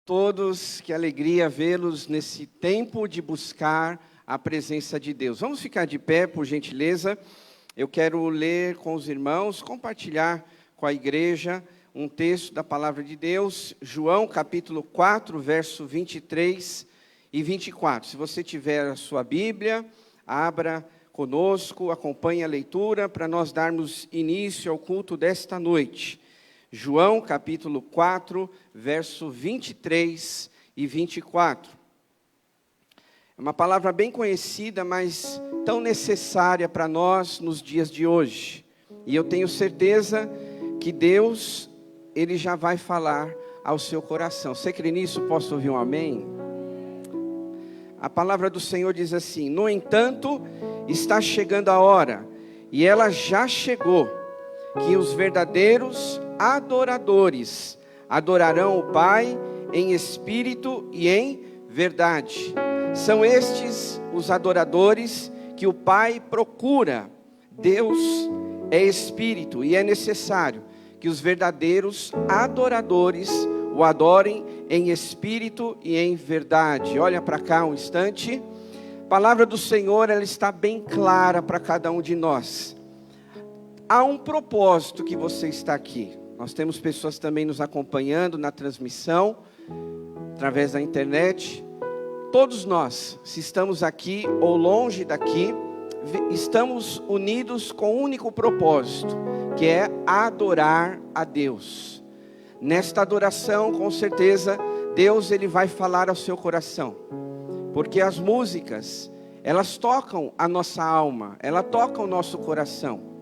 Todos, que alegria vê-los nesse tempo de buscar a presença de Deus. Vamos ficar de pé, por gentileza. Eu quero ler com os irmãos, compartilhar com a igreja um texto da palavra de Deus, João capítulo 4, verso 23 e 24. Se você tiver a sua Bíblia, abra conosco, acompanhe a leitura para nós darmos início ao culto desta noite. João capítulo 4, verso 23 e 24. É uma palavra bem conhecida, mas tão necessária para nós nos dias de hoje. E eu tenho certeza que Deus, Ele já vai falar ao seu coração. Você crê nisso? Posso ouvir um amém? A palavra do Senhor diz assim: no entanto, está chegando a hora, e ela já chegou, que os verdadeiros adoradores adorarão o Pai em espírito e em verdade. São estes os adoradores que o Pai procura. Deus é espírito e é necessário que os verdadeiros adoradores o adorem em espírito e em verdade. Olha para cá um instante. A palavra do Senhor, ela está bem clara para cada um de nós. Há um propósito que você está aqui. Nós temos pessoas também nos acompanhando na transmissão, através da internet. Todos nós, se estamos aqui ou longe daqui, estamos unidos com um único propósito, que é adorar a Deus. Nesta adoração, com certeza, Deus ele vai falar ao seu coração. Porque as músicas, elas tocam a nossa alma, elas tocam o nosso coração.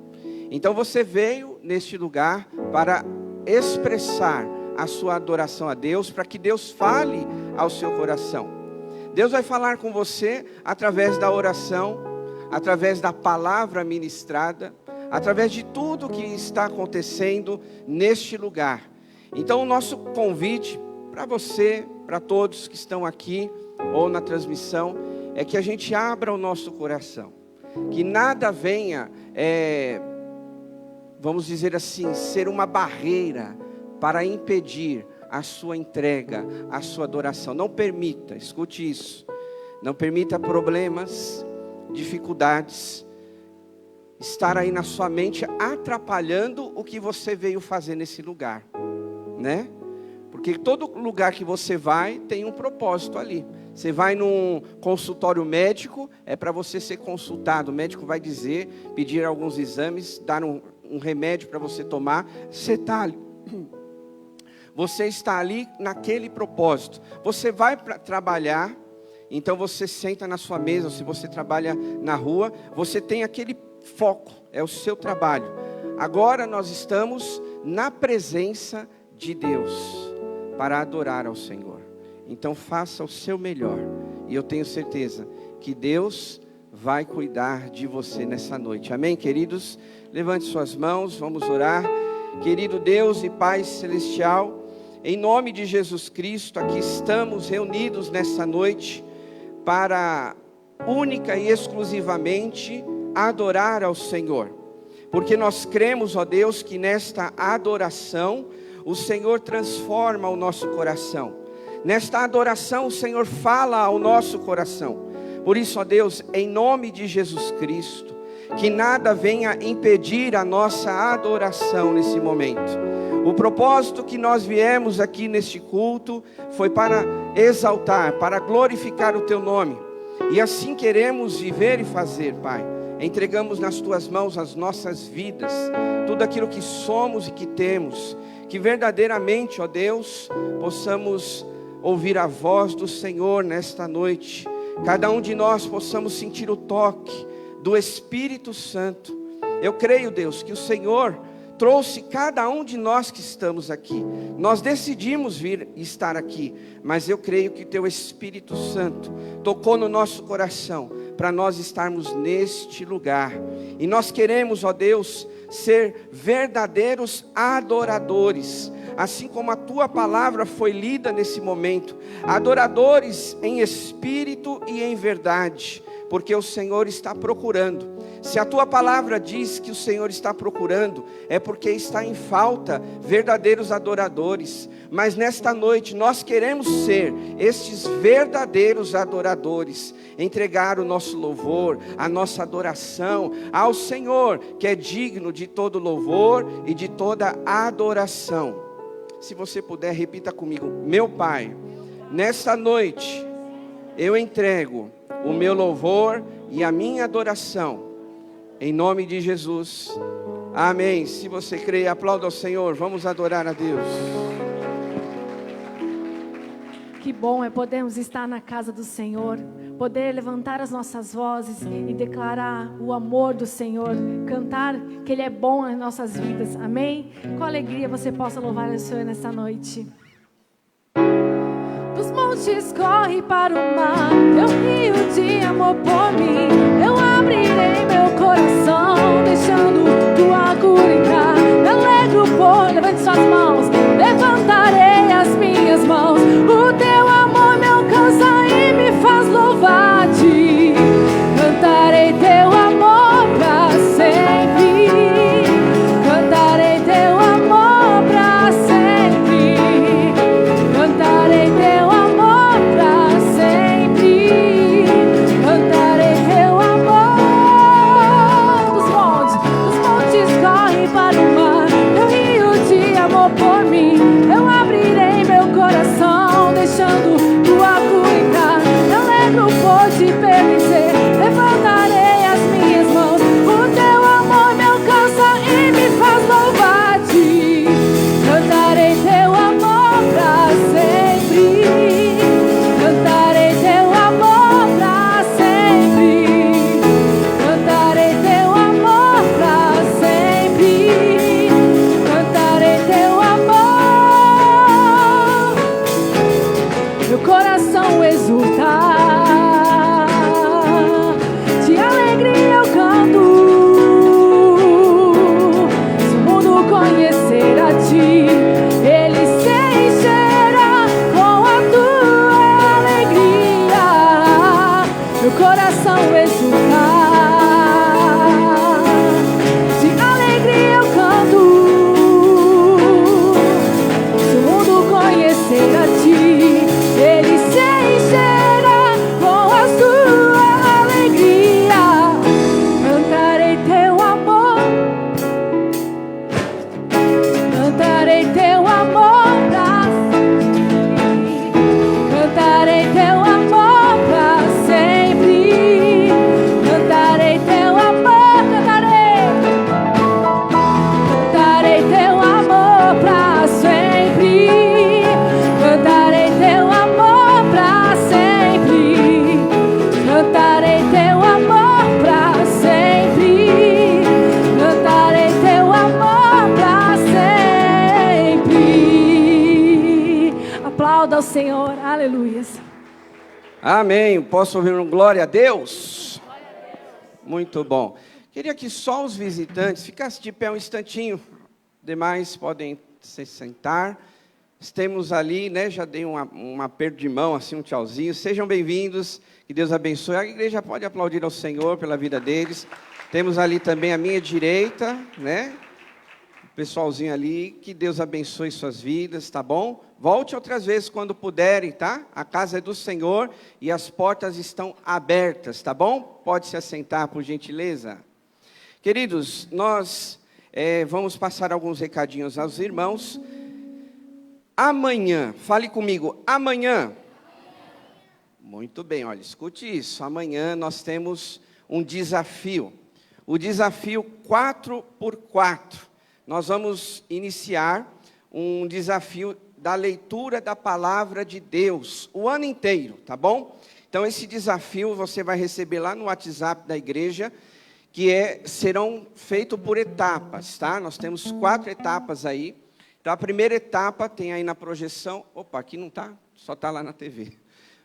Então você veio neste lugar para expressar a sua adoração a Deus, para que Deus fale ao seu coração. Deus vai falar com você através da oração, através da palavra ministrada, através de tudo que está acontecendo neste lugar. Então o nosso convite para você, para todos que estão aqui ou na transmissão, é que a gente abra o nosso coração. Que nada venha vamos dizer assim, ser uma barreira para impedir a sua entrega, a sua adoração. Não permita, escute isso, não permita problemas, dificuldades, estar aí na sua mente atrapalhando o que você veio fazer nesse lugar, né? Porque todo lugar que você vai tem um propósito ali. Você vai num consultório médico, é para você ser consultado. O médico vai dizer, pedir alguns exames, dar um remédio para você tomar. Você está ali naquele propósito. Você vai para trabalhar, então você senta na sua mesa. Se você trabalha na rua, você tem aquele foco, é o seu trabalho. Agora nós estamos na presença de Deus para adorar ao Senhor. Então faça o seu melhor, e eu tenho certeza que Deus vai cuidar de você nessa noite. Amém, queridos? Levante suas mãos, vamos orar. Querido Deus e Pai Celestial, em nome de Jesus Cristo, aqui estamos reunidos nessa noite para única e exclusivamente adorar ao Senhor. Porque nós cremos, ó Deus, que nesta adoração o Senhor transforma o nosso coração. Nesta adoração o Senhor fala ao nosso coração. Por isso, ó Deus, em nome de Jesus Cristo, que nada venha impedir a nossa adoração nesse momento. O propósito que nós viemos aqui neste culto foi para exaltar, para glorificar o Teu nome. E assim queremos viver e fazer, Pai. Entregamos nas Tuas mãos as nossas vidas, tudo aquilo que somos e que temos. Que verdadeiramente, ó Deus, possamos ouvir a voz do Senhor nesta noite. Cada um de nós possamos sentir o toque do Espírito Santo. Eu creio, Deus, que o Senhor trouxe cada um de nós que estamos aqui. Nós decidimos vir estar aqui, mas eu creio que o Teu Espírito Santo tocou no nosso coração para nós estarmos neste lugar. E nós queremos, ó Deus, ser verdadeiros adoradores, assim como a Tua palavra foi lida nesse momento, adoradores em espírito e em verdade, porque o Senhor está procurando. Se a Tua palavra diz que o Senhor está procurando, é porque está em falta verdadeiros adoradores. mas nesta noite nós queremos ser estes verdadeiros adoradores, entregar o nosso louvor, a nossa adoração ao Senhor, que é digno de todo louvor e de toda adoração. Se você puder, repita comigo: meu Pai, nesta noite eu entrego o meu louvor e a minha adoração, em nome de Jesus, amém. Se você crê, aplauda ao Senhor, vamos adorar a Deus. Que bom é podermos estar na casa do Senhor, poder levantar as nossas vozes e declarar o amor do Senhor, cantar que Ele é bom nas nossas vidas, amém? Com alegria você possa louvar o Senhor nessa noite. Dos montes corre para o mar, teu rio de amor por mim. Eu abrirei meu coração, deixando tua cura entrar. Me alegro por, levante suas mãos, levantarei as minhas mãos. O teu amor me alcança e me faz louvar-te. Cantarei teu amor pra sempre. Cantarei teu amor pra sempre. Cantarei teu amor pra sempre. Cantarei teu amor. Dos montes corre para o mar, teu rio de amor por mim. Eu abrirei meu coração, deixando tua cura entrar. Me alegro por te pertencer, levantarei as minhas mãos. O teu amor me alcança e me faz louvar-te. Cantarei teu amor pra sempre. Cantarei teu amor pra sempre. Cantarei teu amor pra sempre. Cantarei teu amor. Meu coração exultar, de alegria eu canto. Se o mundo conhecer a ti, ele se encherá com a tua alegria. Meu coração exultar, de alegria eu canto. Se o mundo conhecer a ti, ele se encherá com a sua alegria. Cantarei teu amor, cantarei teu amor pra sempre. Cantarei teu amor pra sempre. Cantarei teu amor, cantarei. Cantarei teu amor pra sempre. Cantarei teu amor pra sempre. Cantarei teu amor pra sempre. Cantarei teu amor pra sempre. Aplauda ao Senhor, aleluias. Amém. Posso ouvir um glória a Deus? Muito bom. Queria que só os visitantes ficassem de pé um instantinho. Demais podem se sentar. Temos ali, né? Já dei um aperto de mão, assim, um tchauzinho. Sejam bem-vindos. Que Deus abençoe. A igreja pode aplaudir ao Senhor pela vida deles. Temos ali também à minha direita, né? O pessoalzinho ali. Que Deus abençoe suas vidas, tá bom? Volte outras vezes quando puderem, tá? A casa é do Senhor e as portas estão abertas, tá bom? Pode se assentar, por gentileza. Queridos, nós vamos passar alguns recadinhos aos irmãos. Amanhã, fale comigo, amanhã. Muito bem, olha, escute isso. Amanhã nós temos um desafio. O desafio 4x4. Nós vamos iniciar um desafio da leitura da palavra de Deus, o ano inteiro, tá bom? Então esse desafio você vai receber lá no WhatsApp da igreja, que serão feitos por etapas, tá? Nós temos 4 etapas aí. Então a primeira etapa tem aí na projeção, opa, aqui não está, só está lá na TV.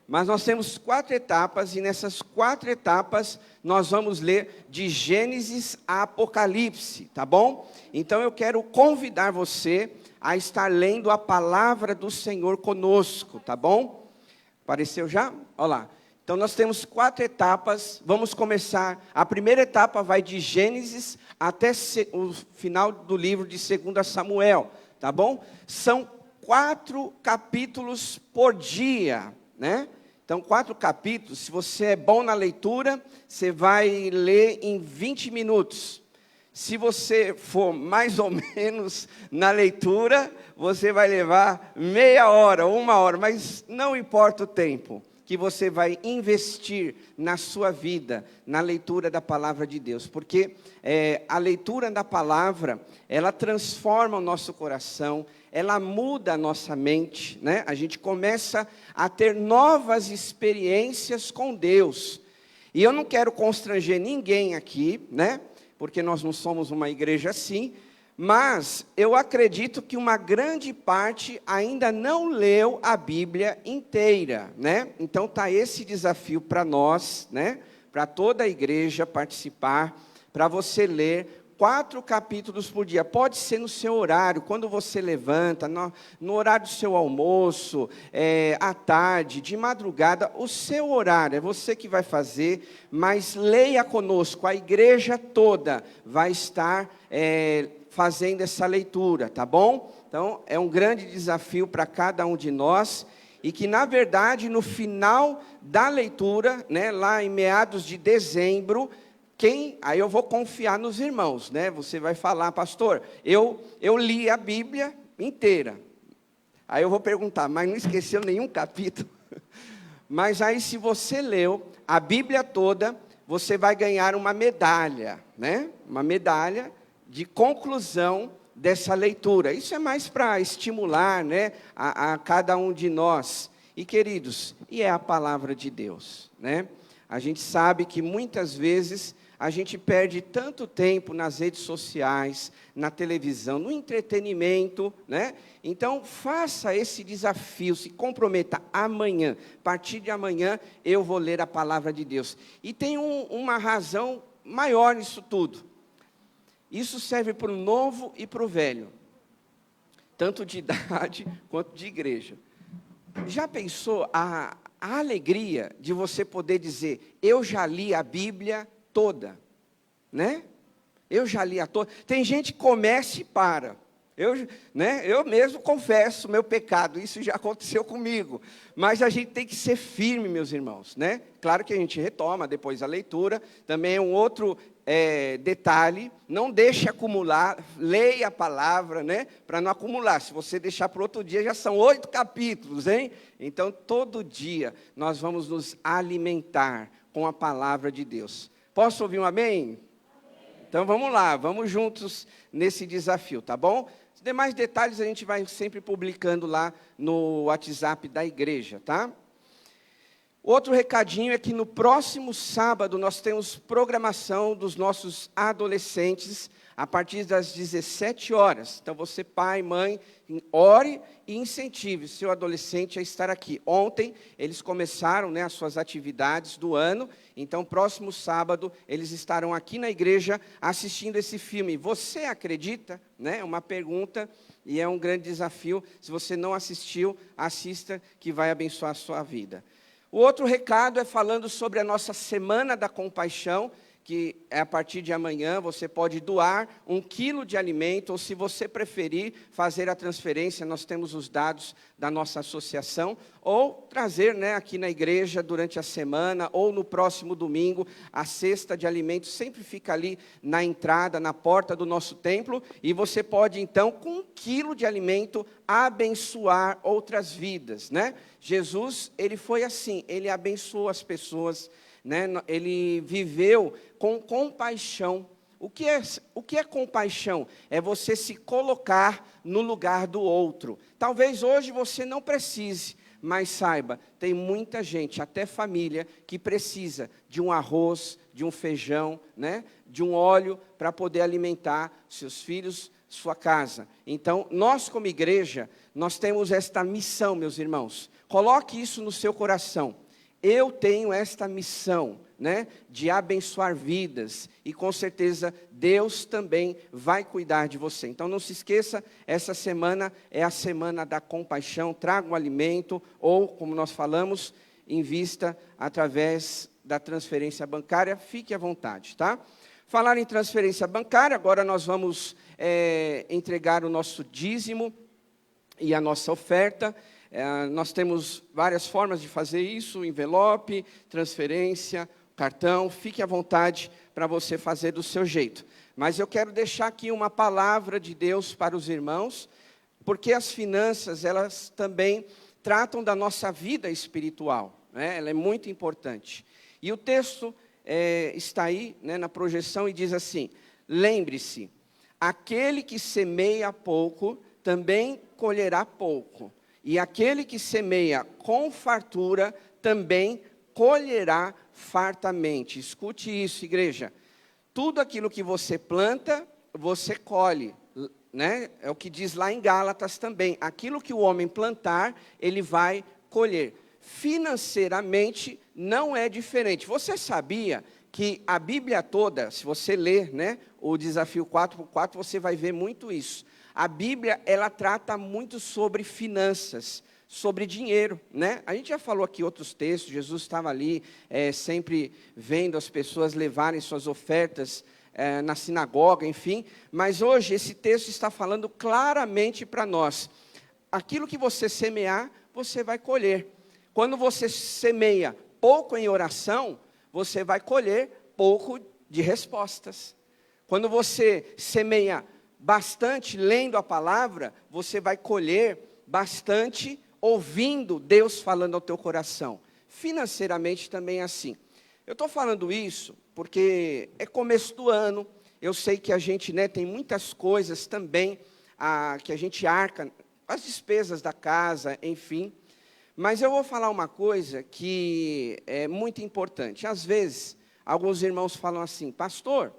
Mas nós temos 4 etapas, e nessas 4 etapas nós vamos ler de Gênesis a Apocalipse, tá bom? Então eu quero convidar você a estar lendo a palavra do Senhor conosco, tá bom? Apareceu já? Olha lá. Então nós temos 4 etapas, vamos começar. A primeira etapa vai de Gênesis até o final do livro de 2 Samuel, tá bom? São 4 capítulos por dia, né? Então, 4 capítulos, se você é bom na leitura, você vai ler em 20 minutos. Se você for mais ou menos na leitura, você vai levar meia hora, 1 hora, mas não importa o tempo que você vai investir na sua vida, na leitura da palavra de Deus. Porque a leitura da palavra, ela transforma o nosso coração, ela muda a nossa mente, né? A gente começa a ter novas experiências com Deus. E eu não quero constranger ninguém aqui, né? Porque nós não somos uma igreja assim, mas eu acredito que uma grande parte ainda não leu a Bíblia inteira, né? Então está esse desafio para nós, né? Para toda a igreja participar, para você ler 4 capítulos por dia. Pode ser no seu horário, quando você levanta, no horário do seu almoço, à tarde, de madrugada, o seu horário, é você que vai fazer, mas leia conosco, a igreja toda vai estar fazendo essa leitura, tá bom? Então, é um grande desafio para cada um de nós, e que, na verdade, no final da leitura, né, lá em meados de dezembro, aí eu vou confiar nos irmãos, né? Você vai falar, pastor, eu li a Bíblia inteira. Aí eu vou perguntar, mas não esqueceu nenhum capítulo? Mas aí, se você leu a Bíblia toda, você vai ganhar uma medalha, né? Uma medalha de conclusão dessa leitura. Isso é mais para estimular, né, a cada um de nós. E, queridos, é a palavra de Deus, né? A gente sabe que muitas vezes a gente perde tanto tempo nas redes sociais, na televisão, no entretenimento, né? Então, faça esse desafio, se comprometa amanhã. A partir de amanhã, eu vou ler a palavra de Deus. E tem uma razão maior nisso tudo. Isso serve para o novo e para o velho, tanto de idade quanto de igreja. Já pensou a alegria de você poder dizer, eu já li a Bíblia toda, né? Eu já li a toda. Tem gente que começa e para. Eu mesmo confesso meu pecado, isso já aconteceu comigo. Mas a gente tem que ser firme, meus irmãos, né? Claro que a gente retoma depois a leitura. Também é um outro detalhe, não deixe acumular, leia a palavra, né? Para não acumular. Se você deixar para outro dia, já são 8 capítulos, hein? Então, todo dia, nós vamos nos alimentar com a palavra de Deus. Posso ouvir um amém? Então vamos lá, vamos juntos nesse desafio, tá bom? Os demais detalhes a gente vai sempre publicando lá no WhatsApp da igreja, tá? Outro recadinho é que no próximo sábado nós temos programação dos nossos adolescentes a partir das 17 horas. Então você, pai, mãe, ore e incentive seu adolescente a estar aqui. Ontem eles começaram, né, as suas atividades do ano, então próximo sábado eles estarão aqui na igreja assistindo esse filme. Você acredita? Né? É uma pergunta e é um grande desafio. Se você não assistiu, assista que vai abençoar a sua vida. O outro recado é falando sobre a nossa Semana da Compaixão, que é a partir de amanhã, você pode doar 1 quilo de alimento, ou se você preferir fazer a transferência, nós temos os dados da nossa associação, ou trazer, né, aqui na igreja durante a semana, ou no próximo domingo, a cesta de alimentos sempre fica ali na entrada, na porta do nosso templo, e você pode então, com 1 quilo de alimento, abençoar outras vidas, né? Jesus, ele foi assim, ele abençoou as pessoas, né? Ele viveu com compaixão. O que é compaixão? É você se colocar no lugar do outro. Talvez hoje você não precise, mas saiba, tem muita gente, até família, que precisa de um arroz, de um feijão, né? De um óleo para poder alimentar seus filhos, sua casa. Então, nós como igreja, nós temos esta missão, meus irmãos. Coloque isso no seu coração. Eu tenho esta missão, né, de abençoar vidas, e com certeza Deus também vai cuidar de você. Então não se esqueça, essa semana é a semana da compaixão, traga um alimento, ou como nós falamos, invista através da transferência bancária, fique à vontade, tá? Falar em transferência bancária, agora nós vamos entregar o nosso dízimo. e a nossa oferta. Nós temos várias formas de fazer isso: envelope, transferência, cartão. Fique à vontade para você fazer do seu jeito. Mas eu quero deixar aqui uma palavra de Deus para os irmãos, porque as finanças, elas também tratam da nossa vida espiritual, né? Ela é muito importante. E o texto está aí, né, na projeção, e diz assim: lembre-se, aquele que semeia pouco, também colherá pouco. E aquele que semeia com fartura, também colherá fartamente. Escute isso, igreja. Tudo aquilo que você planta, você colhe, né? É o que diz lá em Gálatas também. Aquilo que o homem plantar, ele vai colher. Financeiramente, não é diferente. Você sabia que a Bíblia toda, se você ler, né, o desafio 4x4, você vai ver muito isso. A Bíblia, ela trata muito sobre finanças, sobre dinheiro, né? A gente já falou aqui outros textos. Jesus estava ali, sempre vendo as pessoas levarem suas ofertas na sinagoga, enfim. Mas hoje esse texto está falando claramente para nós: aquilo que você semear, você vai colher. Quando você semeia pouco em oração, você vai colher pouco de respostas. Quando você semeia bastante lendo a palavra, você vai colher bastante ouvindo Deus falando ao teu coração. Financeiramente também é assim. Eu estou falando isso porque é começo do ano. Eu sei que a gente, né, tem muitas coisas também que a gente arca, as despesas da casa, enfim. Mas eu vou falar uma coisa que é muito importante. Às vezes, alguns irmãos falam assim: pastor,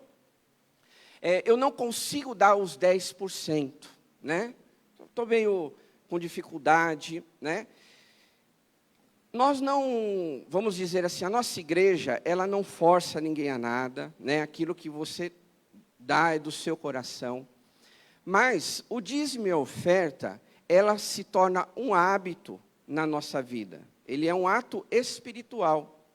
eu não consigo dar os 10%, né? Estou meio com dificuldade, né? Nós não, vamos dizer assim, a nossa igreja, ela não força ninguém a nada, né? Aquilo que você dá é do seu coração. Mas o dízimo e a oferta, ela se torna um hábito na nossa vida. Ele é um ato espiritual.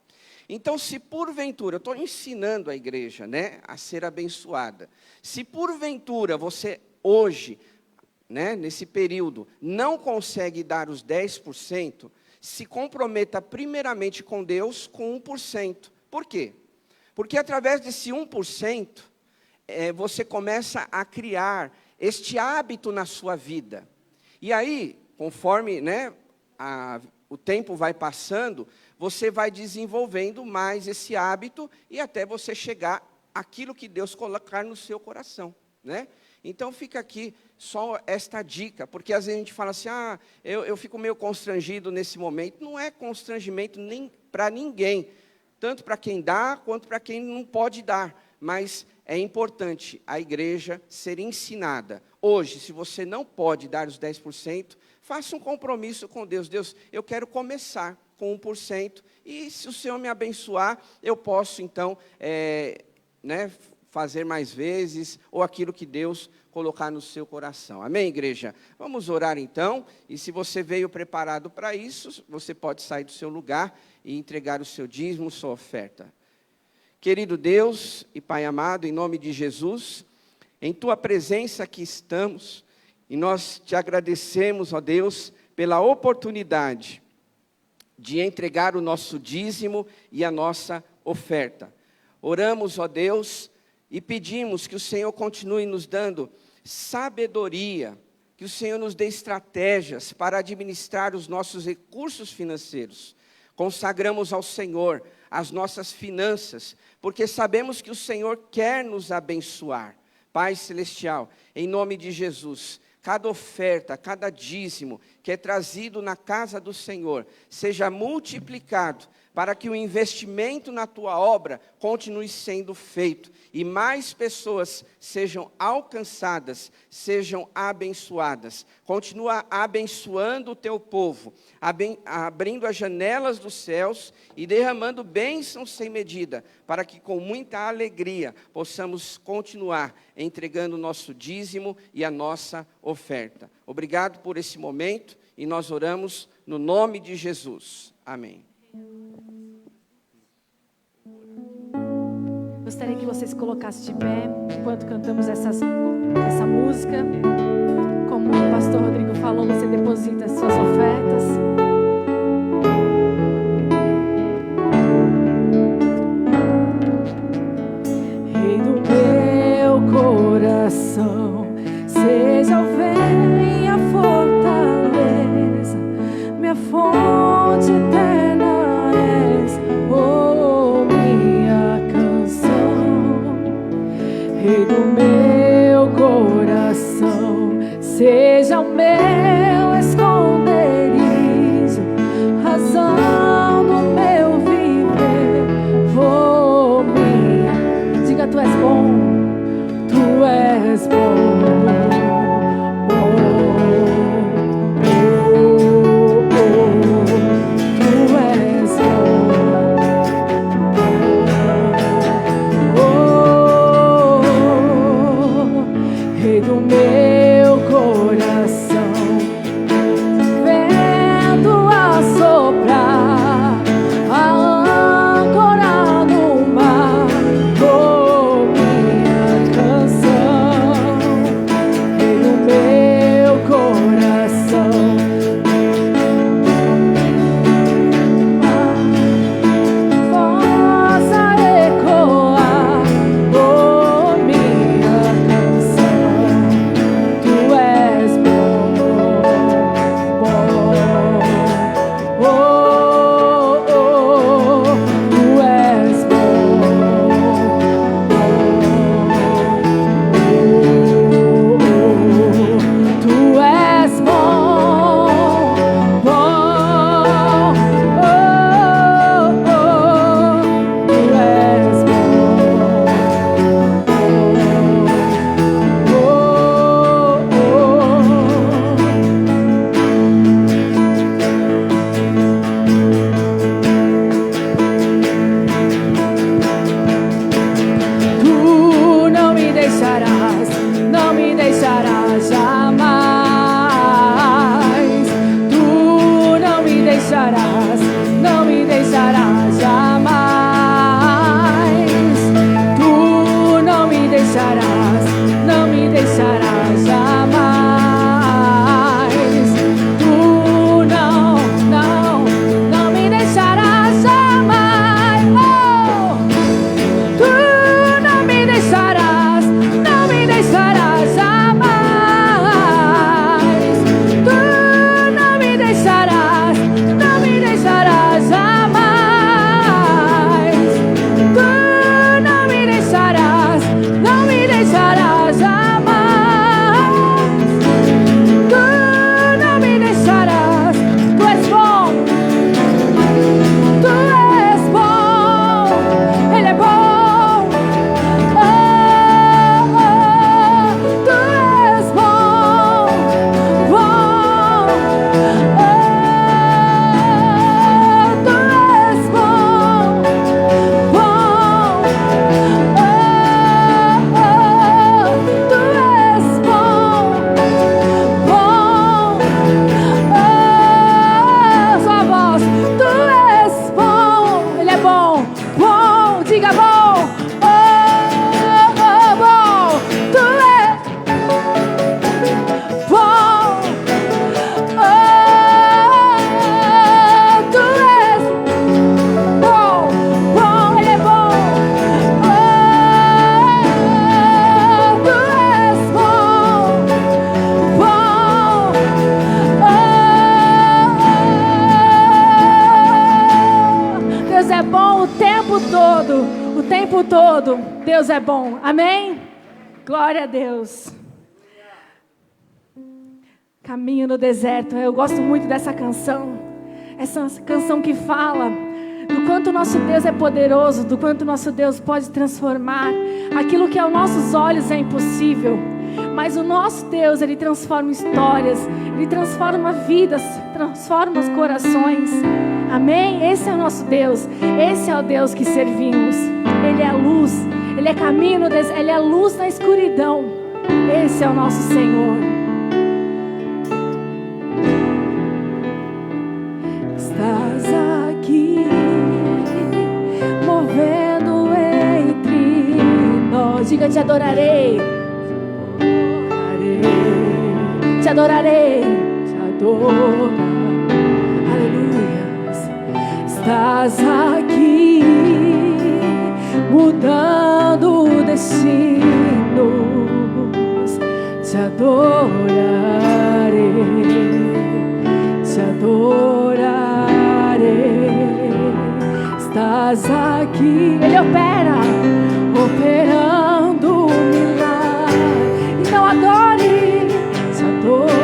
Então, se porventura, eu estou ensinando a igreja, né, a ser abençoada. Se porventura você hoje, né, nesse período, não consegue dar os 10%, se comprometa primeiramente com Deus com 1%. Por quê? Porque através desse 1%, você começa a criar este hábito na sua vida. E aí, conforme, né, o tempo vai passando, você vai desenvolvendo mais esse hábito e até você chegar àquilo que Deus colocar no seu coração, né? Então fica aqui só esta dica, porque às vezes a gente fala assim: eu fico meio constrangido nesse momento. Não é constrangimento nem para ninguém, tanto para quem dá, quanto para quem não pode dar. Mas é importante a igreja ser ensinada. Hoje, se você não pode dar os 10%, faça um compromisso com Deus. Deus, eu quero começar com 1%, e se o Senhor me abençoar, eu posso então, né, fazer mais vezes, ou aquilo que Deus colocar no seu coração. Amém, igreja? Vamos orar então, e se você veio preparado para isso, você pode sair do seu lugar e entregar o seu dízimo, sua oferta. Querido Deus e Pai amado, em nome de Jesus, em Tua presença aqui estamos, e nós te agradecemos, ó Deus, pela oportunidade de entregar o nosso dízimo e a nossa oferta. Oramos, ó Deus, e pedimos que o Senhor continue nos dando sabedoria, que o Senhor nos dê estratégias para administrar os nossos recursos financeiros. Consagramos ao Senhor as nossas finanças, porque sabemos que o Senhor quer nos abençoar. Pai Celestial, em nome de Jesus, cada oferta, cada dízimo que é trazido na casa do Senhor, seja multiplicado, para que o investimento na Tua obra continue sendo feito, e mais pessoas sejam alcançadas, sejam abençoadas. Continua abençoando o Teu povo, abrindo as janelas dos céus e derramando bênçãos sem medida, para que com muita alegria possamos continuar entregando o nosso dízimo e a nossa oferta. Obrigado por esse momento, e nós oramos no nome de Jesus. Amém. Gostaria que vocês colocassem de pé enquanto cantamos essa música, como o pastor Rodrigo falou, você deposita as suas ofertas. Rei do meu coração, seja o bem, a fortaleza, minha fonte eterna és, oh minha canção. Rei do meu coração, seja o meu esconderijo, razão do meu viver, vou minha. Diga, tu és bom, tu és bom. Todo, Deus é bom, amém? Glória a Deus. Caminho no deserto, eu gosto muito dessa canção. Essa canção que fala do quanto nosso Deus é poderoso, do quanto nosso Deus pode transformar aquilo que aos nossos olhos é impossível. Mas o nosso Deus, Ele transforma histórias, Ele transforma vidas, transforma os corações. Amém? Esse é o nosso Deus, esse é o Deus que servimos. Ele é a luz, Ele é caminho no deserto, Ele é a luz na escuridão. Esse é o nosso Senhor. Estás aqui, movendo entre nós. Diga, te adorarei. Te adorarei. adorar. Aleluia. Estás aqui, mudando destinos. Te adorarei, te adorarei. Estás aqui, Ele opera, operando milagre. Então adore, te adorarei,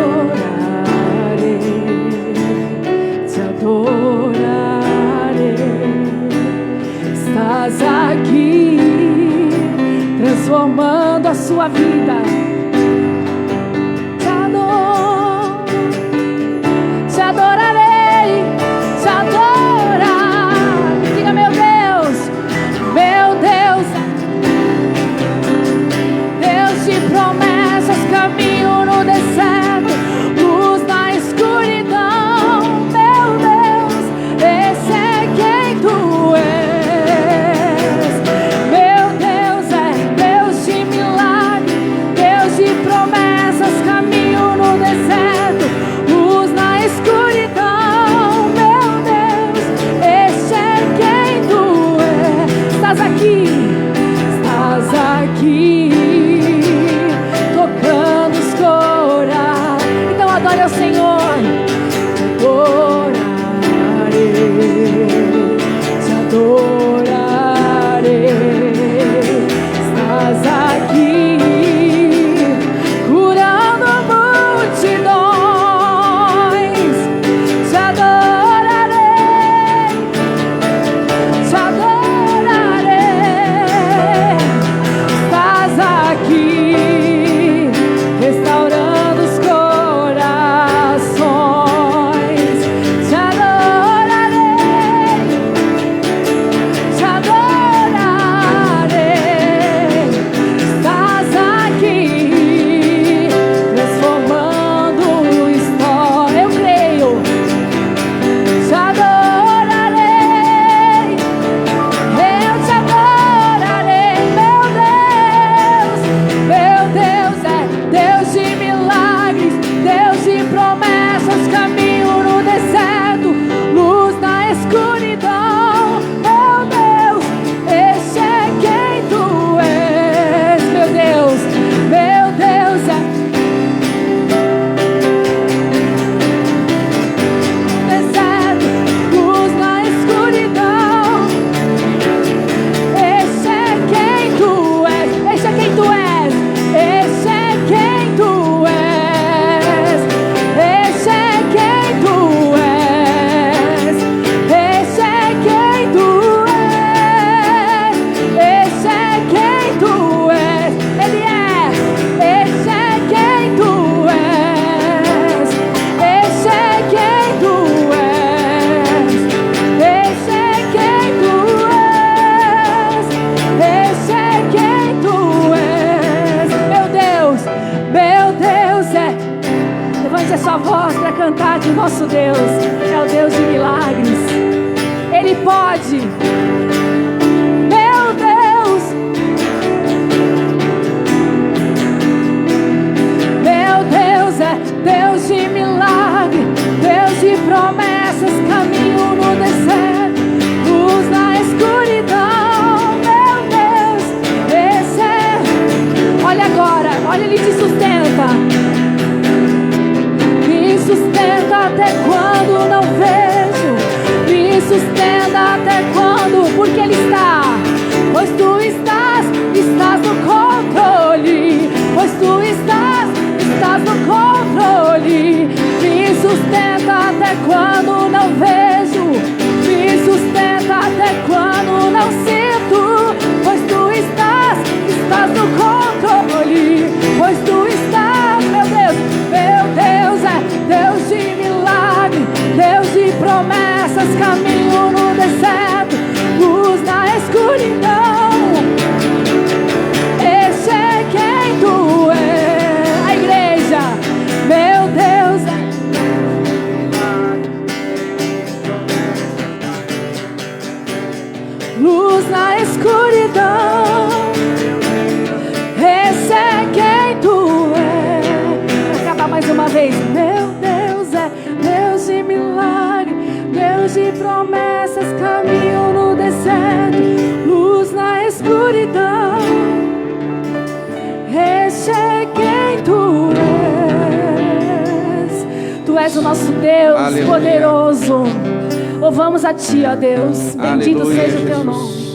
te adorarei. Estás aqui, transformando a sua vida. Te adorarei, te adorar. Diga, meu Deus, Deus de promessas, caminho no deserto, luz na escuridão. Meu Deus, esse é quem tu és. Meu Deus é Deus de milagre, Deus de promessas, caminho no deserto, luz na escuridão. Meu Deus, esse é quem tu és. Estás aqui, tocando os corações. Então adore ao Senhor. Te adorarei. Estás aqui, curando multidões. Te adorarei, te adorarei. Estás aqui, restaurando os corações. Te adorarei, te adorarei. Estás aqui, transformando história. Eu creio. Te adorarei, eu te adorarei. Meu Deus é Deus de milagres, Deus de promessas, caminho no deserto, luz na escuridão. Meu Deus, esse é quem tu és. Meu Deus é deserto, luz na escuridão. Esse é quem tu és, esse é quem tu és, esse é quem tu és, esse é quem tu és, esse é quem tu és, esse é quem tu és, Ele é, esse é quem tu és, esse é quem tu és, esse é quem tu és, esse é quem tu és. Meu Deus é. Levante a sua voz para cantar que o nosso Deus é o Deus de milagres. Ele pode. Meu Deus é Deus de milagre, Deus de promessas, caminho no deserto, luz na escuridão. Meu Deus, esse é. Olha agora, olha, Ele te sustenta. Me sustenta até quando não vejo. Me sustenta até quando, porque Ele está. Pois tu estás no controle. Pois tu estás no controle. Me sustenta até quando não vejo. Me sustenta até quando não sinto. Pois tu estás no controle. Pois tu estás, meu Deus é Deus de milagre, Deus de promessas, caminho no deserto, promessas, caminho no deserto, luz na escuridão. Este é quem tu és. Tu és o nosso Deus. Aleluia. Poderoso. Louvamos a Ti, ó Deus. Bendito Aleluia, seja o Teu nome.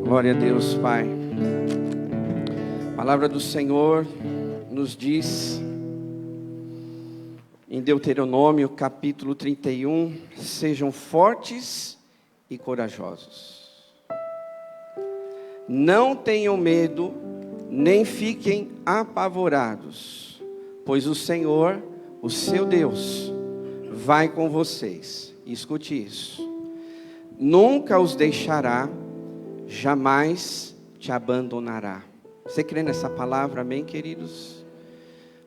Glória a Deus, Pai. A palavra do Senhor nos diz em Deuteronômio capítulo 31: sejam fortes e corajosos. Não tenham medo, nem fiquem apavorados, pois o Senhor, o seu Deus, vai com vocês. Escute isso. Nunca os deixará, jamais te abandonará. Você crê nessa palavra, amém, queridos?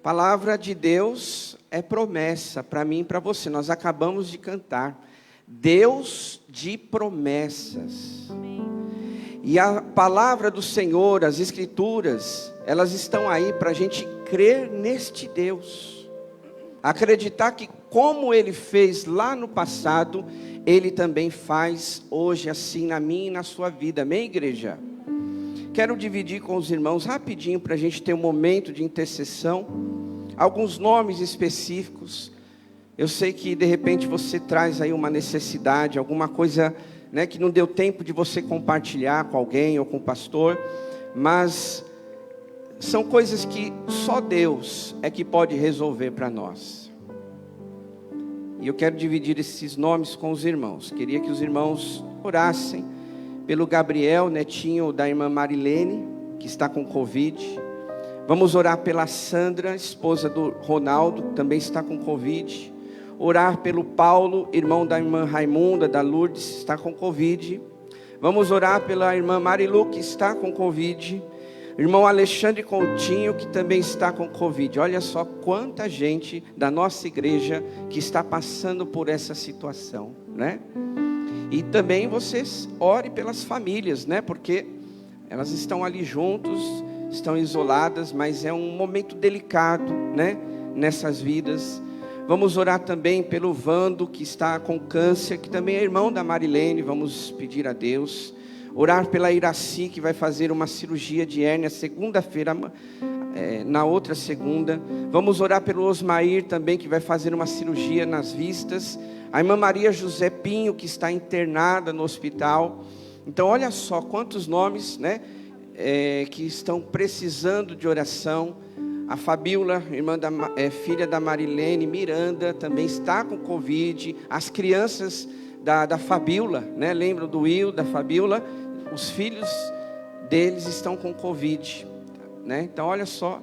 Palavra de Deus é promessa para mim e para você. Nós acabamos de cantar. Deus de promessas. Amém. E a palavra do Senhor, as Escrituras, elas estão aí para a gente crer neste Deus. Acreditar que como Ele fez lá no passado, Ele também faz hoje assim na minha e na sua vida. Amém, igreja? Quero dividir com os irmãos rapidinho para a gente ter um momento de intercessão. Alguns nomes específicos. Eu sei que de repente você traz aí uma necessidade, alguma coisa, né, que não deu tempo de você compartilhar com alguém ou com o pastor. Mas são coisas que só Deus é que pode resolver para nós. E eu quero dividir esses nomes com os irmãos. Queria que os irmãos orassem pelo Gabriel, netinho da irmã Marilene, que está com Covid. Vamos orar pela Sandra, esposa do Ronaldo, que também está com Covid. Orar pelo Paulo, irmão da irmã Raimunda, da Lourdes, está com Covid. Vamos orar pela irmã Marilu, que está com Covid. Irmão Alexandre Coutinho, que também está com Covid. Olha só quanta gente da nossa igreja que está passando por essa situação, né? E também vocês orem pelas famílias, né? Porque elas estão ali juntos, estão isoladas, mas é um momento delicado, né? Nessas vidas. Vamos orar também pelo Vando, que está com câncer, que também é irmão da Marilene. Vamos pedir a Deus. Orar pela Iraci, que vai fazer uma cirurgia de hérnia segunda-feira, na outra segunda. Vamos orar pelo Osmair também, que vai fazer uma cirurgia nas vistas. A irmã Maria José Pinho, que está internada no hospital. Então olha só quantos nomes, né, que estão precisando de oração. A Fabíola, filha da Marilene Miranda, também está com Covid. As crianças da Fabíola, né, lembram do Will, da Fabíola? Os filhos deles estão com Covid, né? Então olha só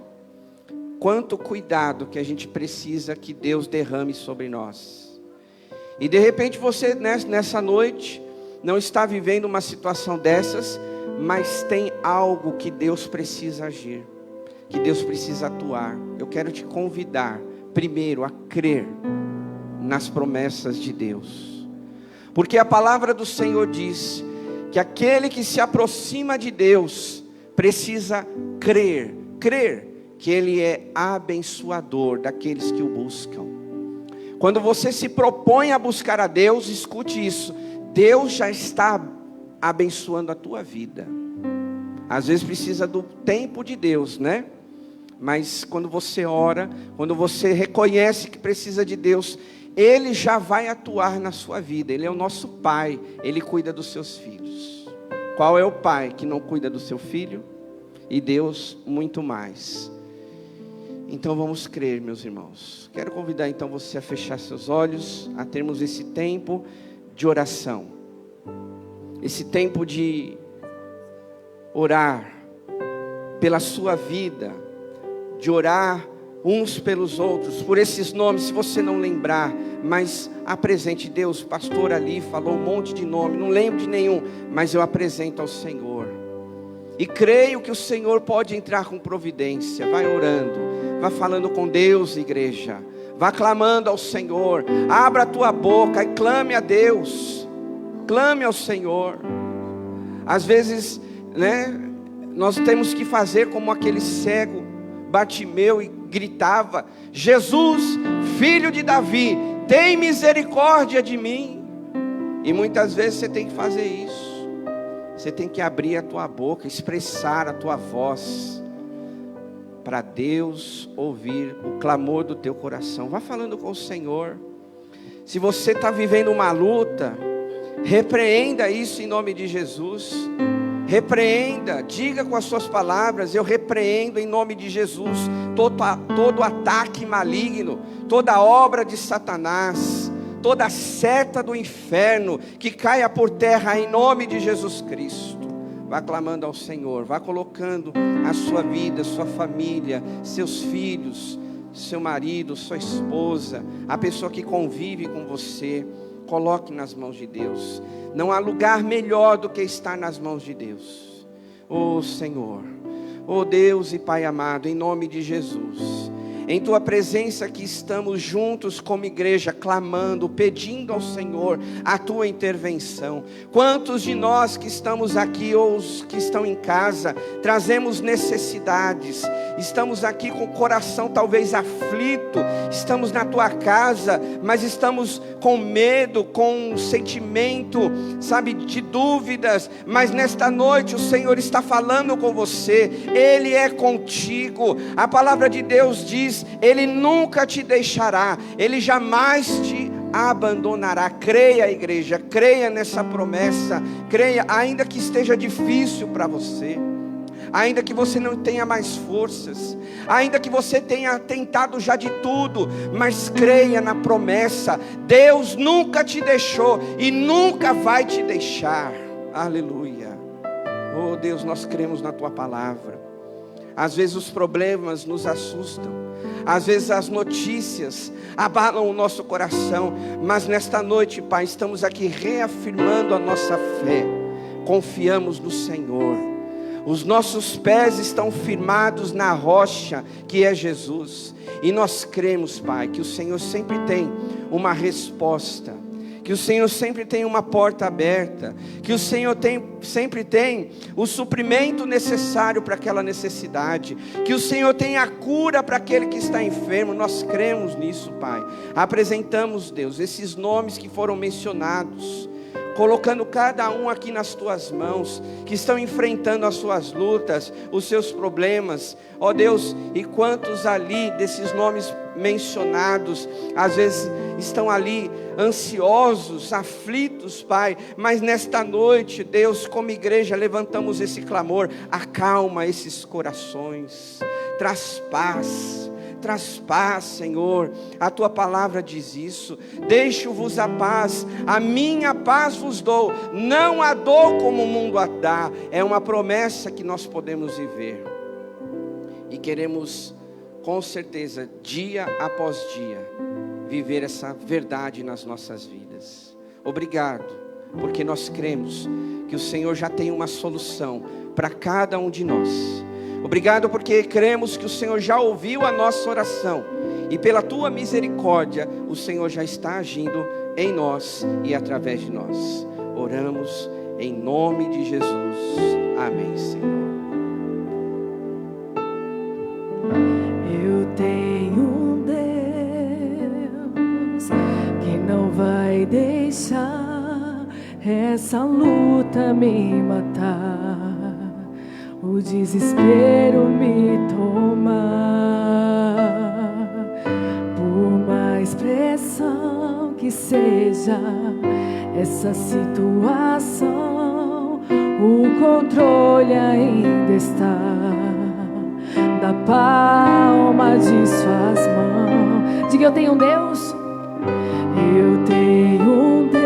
quanto cuidado que a gente precisa que Deus derrame sobre nós. E de repente você nessa noite não está vivendo uma situação dessas, mas tem algo que Deus precisa agir, que Deus precisa atuar. Eu quero te convidar primeiro a crer nas promessas de Deus, porque a palavra do Senhor diz que aquele que se aproxima de Deus precisa crer que Ele é abençoador daqueles que o buscam. Quando você se propõe a buscar a Deus, escute isso, Deus já está abençoando a tua vida. Às vezes precisa do tempo de Deus, né? Mas quando você ora, quando você reconhece que precisa de Deus, Ele já vai atuar na sua vida. Ele é o nosso Pai, Ele cuida dos seus filhos. Qual é o pai que não cuida do seu filho? E Deus muito mais. Então vamos crer, meus irmãos. Quero convidar então você a fechar seus olhos, a termos esse tempo de oração. Esse tempo de orar pela sua vida, de orar uns pelos outros, por esses nomes. Se você não lembrar, mas apresente. Deus, o pastor ali falou um monte de nome, não lembro de nenhum, mas eu apresento ao Senhor, e creio que o Senhor pode entrar com providência. Vai orando, vai falando com Deus, igreja, vá clamando ao Senhor. Abra a tua boca e clame a Deus, clame ao Senhor. Às vezes, né, nós temos que fazer como aquele cego Bartimeu e gritava: Jesus, filho de Davi, tem misericórdia de mim. E muitas vezes você tem que fazer isso. Você tem que abrir a tua boca, expressar a tua voz, para Deus ouvir o clamor do teu coração. Vá falando com o Senhor. Se você está vivendo uma luta, repreenda isso em nome de Jesus. Repreenda, diga com as suas palavras: eu repreendo em nome de Jesus todo ataque maligno, toda obra de Satanás, toda seta do inferno, que caia por terra em nome de Jesus Cristo. Vá clamando ao Senhor, vá colocando a sua vida, sua família, seus filhos, seu marido, sua esposa, a pessoa que convive com você, coloque nas mãos de Deus. Não há lugar melhor do que estar nas mãos de Deus. Oh Senhor, oh Deus e Pai amado, em nome de Jesus, em Tua presença que estamos juntos como igreja, clamando, pedindo ao Senhor a Tua intervenção. Quantos de nós que estamos aqui ou os que estão em casa, trazemos necessidades, estamos aqui com o coração talvez aflito, estamos na Tua casa, mas estamos com medo, com um sentimento, sabe, de dúvidas, mas nesta noite o Senhor está falando com você, Ele é contigo. A palavra de Deus diz: Ele nunca te deixará, Ele jamais te abandonará. Creia, igreja, creia nessa promessa, creia, ainda que esteja difícil para você, ainda que você não tenha mais forças, ainda que você tenha tentado já de tudo, mas creia na promessa. Deus nunca te deixou e nunca vai te deixar. Aleluia. Oh Deus, nós cremos na Tua palavra. Às vezes os problemas nos assustam, às vezes as notícias abalam o nosso coração, mas nesta noite, Pai, estamos aqui reafirmando a nossa fé. Confiamos no Senhor, os nossos pés estão firmados na rocha que é Jesus, e nós cremos, Pai, que o Senhor sempre tem uma resposta, que o Senhor sempre tem uma porta aberta, que o Senhor sempre tem o suprimento necessário para aquela necessidade, que o Senhor tem a cura para aquele que está enfermo. Nós cremos nisso, Pai. Apresentamos, Deus, esses nomes que foram mencionados, colocando cada um aqui nas Tuas mãos, que estão enfrentando as suas lutas, os seus problemas, ó Deus. E quantos ali desses nomes mencionados, às vezes estão ali ansiosos, aflitos, Pai, mas nesta noite, Deus, como igreja, levantamos esse clamor: acalma esses corações, traz paz, Senhor. A Tua palavra diz isso: deixo-vos a paz, a minha paz vos dou, não a dou como o mundo a dá. É uma promessa que nós podemos viver, e queremos com certeza, dia após dia, viver essa verdade nas nossas vidas. Obrigado, porque nós cremos que o Senhor já tem uma solução para cada um de nós. Obrigado porque cremos que o Senhor já ouviu a nossa oração, e pela Tua misericórdia o Senhor já está agindo em nós e através de nós. Oramos em nome de Jesus. Amém, Senhor. Eu tenho um Deus que não vai deixar essa luta me matar, o desespero me tomar. Por mais pressão que seja essa situação, o controle ainda está da palma de Suas mãos. Diga: eu tenho um Deus, eu tenho um Deus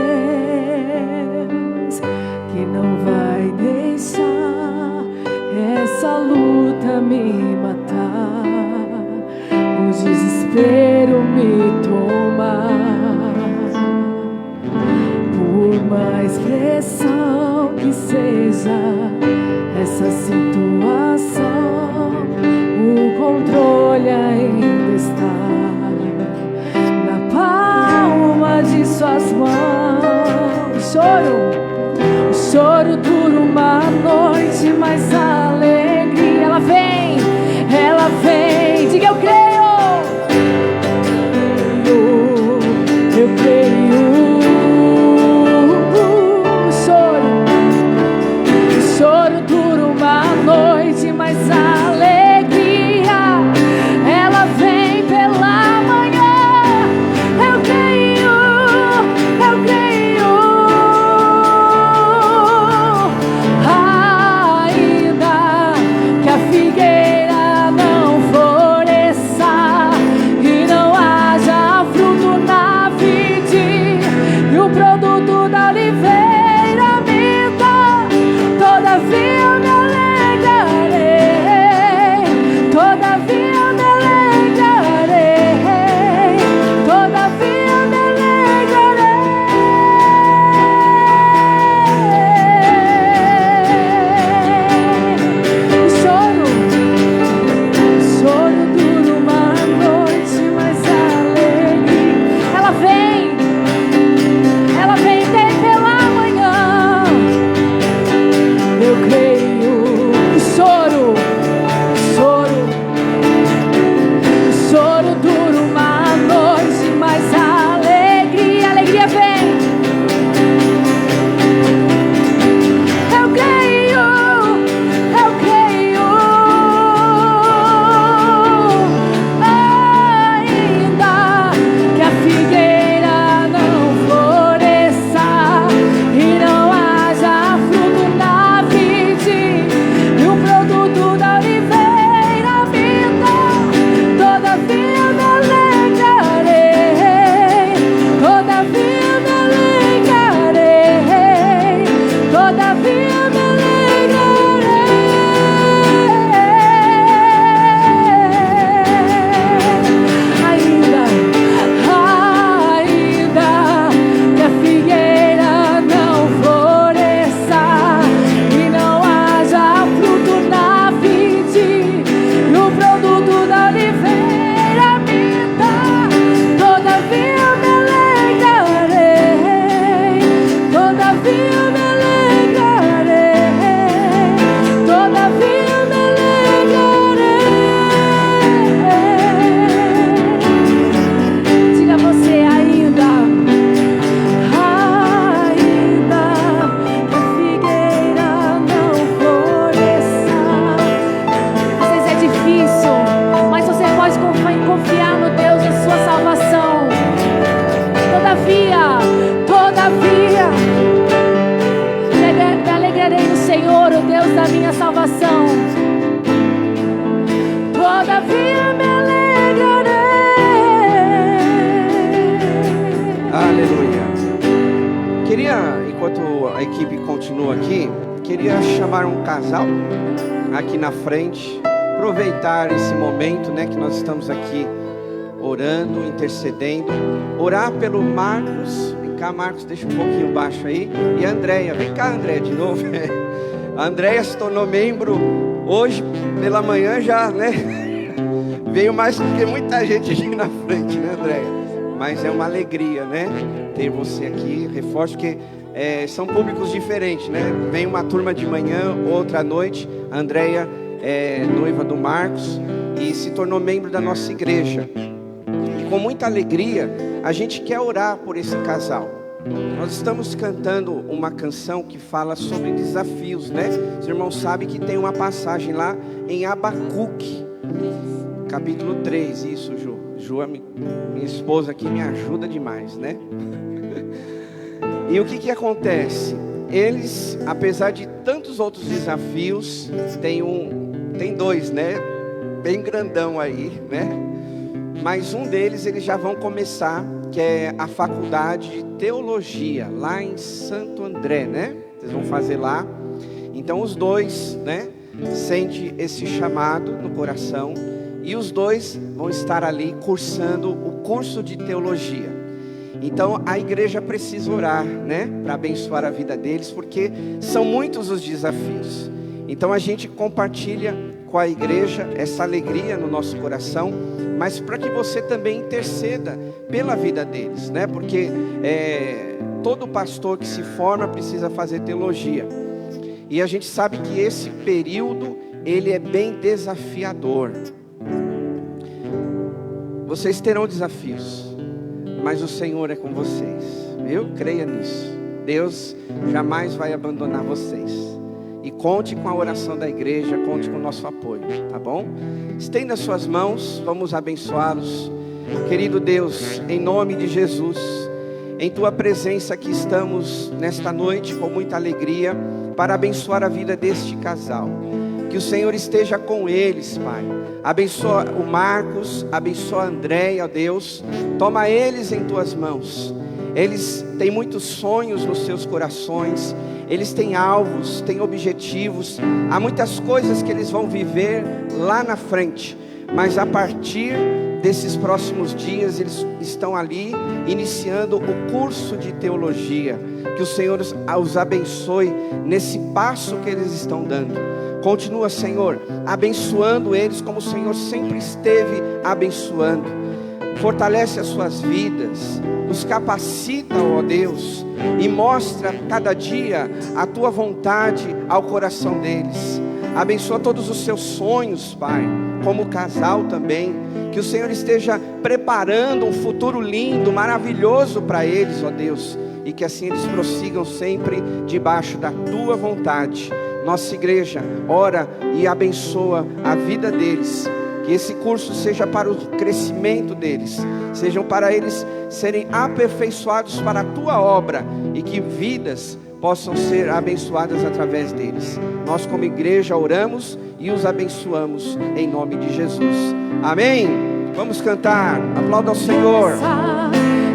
que não vai deixar essa luta me matar, o desespero me tomar. Por mais pressão que seja essa situação, o controle ainda está na palma de Suas mãos. O choro dura uma noite, mas a alegria ela vem. Diga: eu creio, eu creio. salvação. Todavia me alegrarei. Aleluia. Queria, enquanto a equipe continua aqui, queria chamar um casal aqui na frente, aproveitar esse momento, né, que nós estamos aqui orando, intercedendo, orar pelo Marcos. Vem cá, Marcos, deixa um pouquinho baixo aí. E a Andréia, vem cá, Andréia, de novo. A Andréia se tornou membro hoje pela manhã já, né? Veio mais do que muita gente aqui na frente, né, Andréia? Mas é uma alegria, né, ter você aqui. Reforço que são públicos diferentes, né? Vem uma turma de manhã, outra à noite. A Andréia é noiva do Marcos e se tornou membro da nossa igreja. E com muita alegria, a gente quer orar por esse casal. Nós estamos cantando uma canção que fala sobre desafios, né? Os irmãos sabem que tem uma passagem lá em Abacuque, capítulo 3, isso, Ju. Ju, minha esposa aqui, me ajuda demais, né? E o que acontece? Eles, apesar de tantos outros desafios, tem dois, né? Bem grandão aí, né? Mas um deles eles já vão começar, que é a faculdade de teologia, lá em Santo André, né? Vocês vão fazer lá. Então os dois, né, sente esse chamado no coração. E os dois vão estar ali cursando o curso de teologia. Então a igreja precisa orar, né, para abençoar a vida deles, porque são muitos os desafios. Então a gente compartilha com a igreja essa alegria no nosso coração, mas para que você também interceda pela vida deles, né? Porque todo pastor que se forma precisa fazer teologia. E a gente sabe que esse período ele é bem desafiador. Vocês terão desafios, mas o Senhor é com vocês. Eu creio nisso. Deus jamais vai abandonar vocês. E conte com a oração da igreja, conte com o nosso apoio, tá bom? Estenda suas mãos, vamos abençoá-los. Querido Deus, em nome de Jesus, em Tua presença aqui estamos nesta noite com muita alegria para abençoar a vida deste casal. Que o Senhor esteja com eles, Pai. Abençoa o Marcos, abençoa a Andréia, ó Deus. Toma eles em Tuas mãos. Eles têm muitos sonhos nos seus corações. Eles têm alvos, têm objetivos. Há muitas coisas que eles vão viver lá na frente. Mas a partir desses próximos dias, eles estão ali iniciando o curso de teologia. Que o Senhor os abençoe nesse passo que eles estão dando. Continua, Senhor, abençoando eles como o Senhor sempre esteve abençoando. Fortalece as suas vidas, os capacita, ó Deus, e mostra cada dia a Tua vontade ao coração deles. Abençoa todos os seus sonhos, Pai, como casal também. Que o Senhor esteja preparando um futuro lindo, maravilhoso para eles, ó Deus. E que assim eles prossigam sempre debaixo da Tua vontade. Nossa igreja ora e abençoa a vida deles. Que esse curso seja para o crescimento deles, sejam para eles serem aperfeiçoados para a Tua obra, e que vidas possam ser abençoadas através deles. Nós como igreja oramos e os abençoamos em nome de Jesus. Amém? Vamos cantar, aplauda ao Senhor.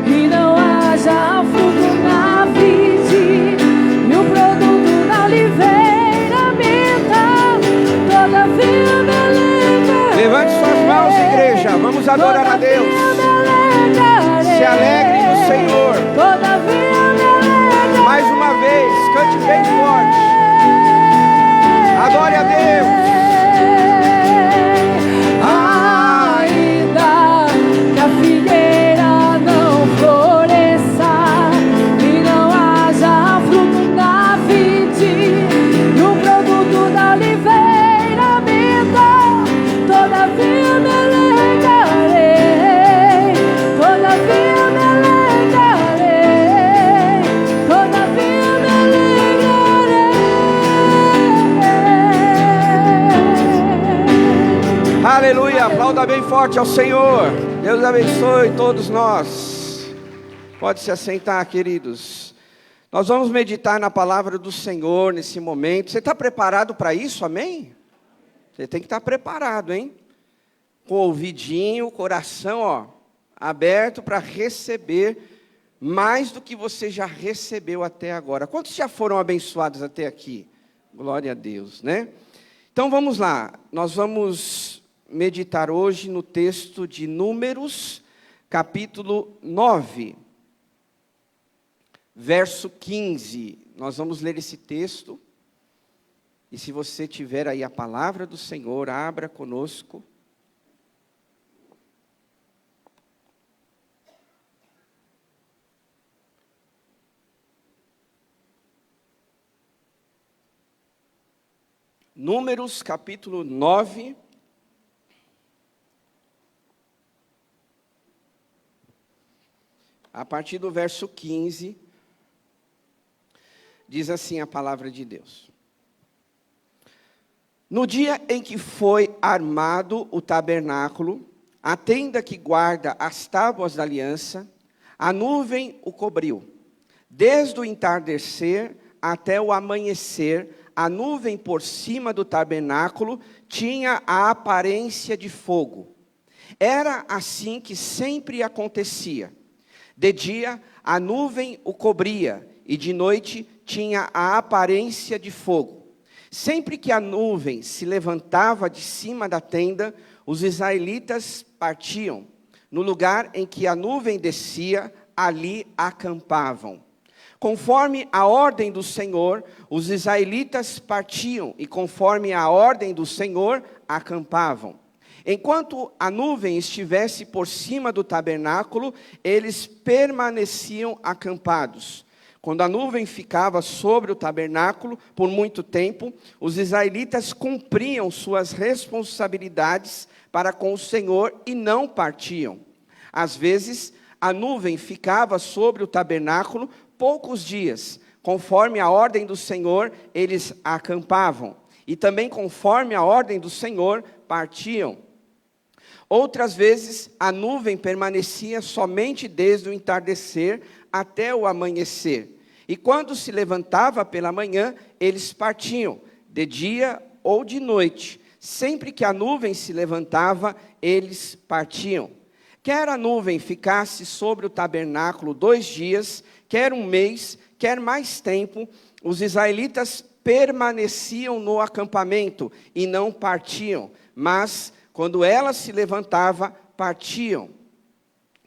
E não haja fruto na vide, e o produto da oliveira minta, todavia me alegrarei. Levante suas mãos, igreja, vamos adorar a Deus. Se alegre no Senhor. Mais uma vez, cante bem forte. Adore a Deus. Ainda que a figueira não floresça e não haja fruto na vide, no produto da oliveira minta, todavia me alegrarei, todavia me alegrarei, todavia me alegrarei. Aleluia, aplauda bem forte ao Senhor. Deus abençoe todos nós. Pode se assentar, queridos. Nós vamos meditar na palavra do Senhor nesse momento. Você está preparado para isso, amém? Você tem que estar preparado, hein? Com o ouvidinho, o coração, ó, aberto para receber mais do que você já recebeu até agora. Quantos já foram abençoados até aqui? Glória a Deus, né? Então vamos lá, nós vamos meditar hoje no texto de Números, capítulo 9. Verso 15, nós vamos ler esse texto, e se você tiver aí a palavra do Senhor, abra conosco. Números, capítulo 9. A partir do verso 15. Diz assim a palavra de Deus. No dia em que foi armado o tabernáculo, a tenda que guarda as tábuas da aliança, a nuvem o cobriu. Desde o entardecer até o amanhecer, a nuvem por cima do tabernáculo tinha a aparência de fogo. Era assim que sempre acontecia. De dia, a nuvem o cobria, e de noite tinha a aparência de fogo. Sempre que a nuvem se levantava de cima da tenda, os israelitas partiam. No lugar em que a nuvem descia, ali acampavam. Conforme a ordem do Senhor, os israelitas partiam, e conforme a ordem do Senhor, acampavam. Enquanto a nuvem estivesse por cima do tabernáculo, eles permaneciam acampados. Quando a nuvem ficava sobre o tabernáculo por muito tempo, os israelitas cumpriam suas responsabilidades para com o Senhor e não partiam. Às vezes, a nuvem ficava sobre o tabernáculo poucos dias. Conforme a ordem do Senhor, eles acampavam. E também conforme a ordem do Senhor, partiam. Outras vezes, a nuvem permanecia somente desde o entardecer até o amanhecer. E quando se levantava pela manhã, eles partiam, de dia ou de noite. Sempre que a nuvem se levantava, eles partiam. Quer a nuvem ficasse sobre o tabernáculo 2 dias, quer um mês, quer mais tempo, os israelitas permaneciam no acampamento e não partiam. Mas, quando ela se levantava, partiam.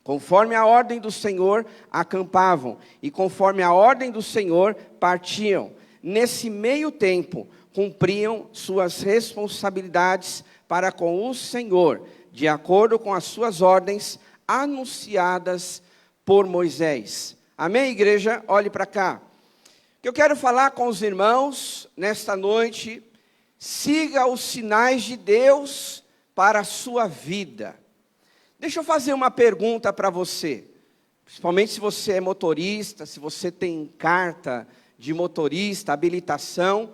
Conforme a ordem do Senhor, acampavam, e conforme a ordem do Senhor, partiam. Nesse meio tempo, cumpriam suas responsabilidades para com o Senhor, de acordo com as suas ordens anunciadas por Moisés. Amém, igreja? Olhe para cá. O que eu quero falar com os irmãos nesta noite, siga os sinais de Deus para a sua vida. Deixa eu fazer uma pergunta para você, principalmente se você é motorista, se você tem carta de motorista, habilitação.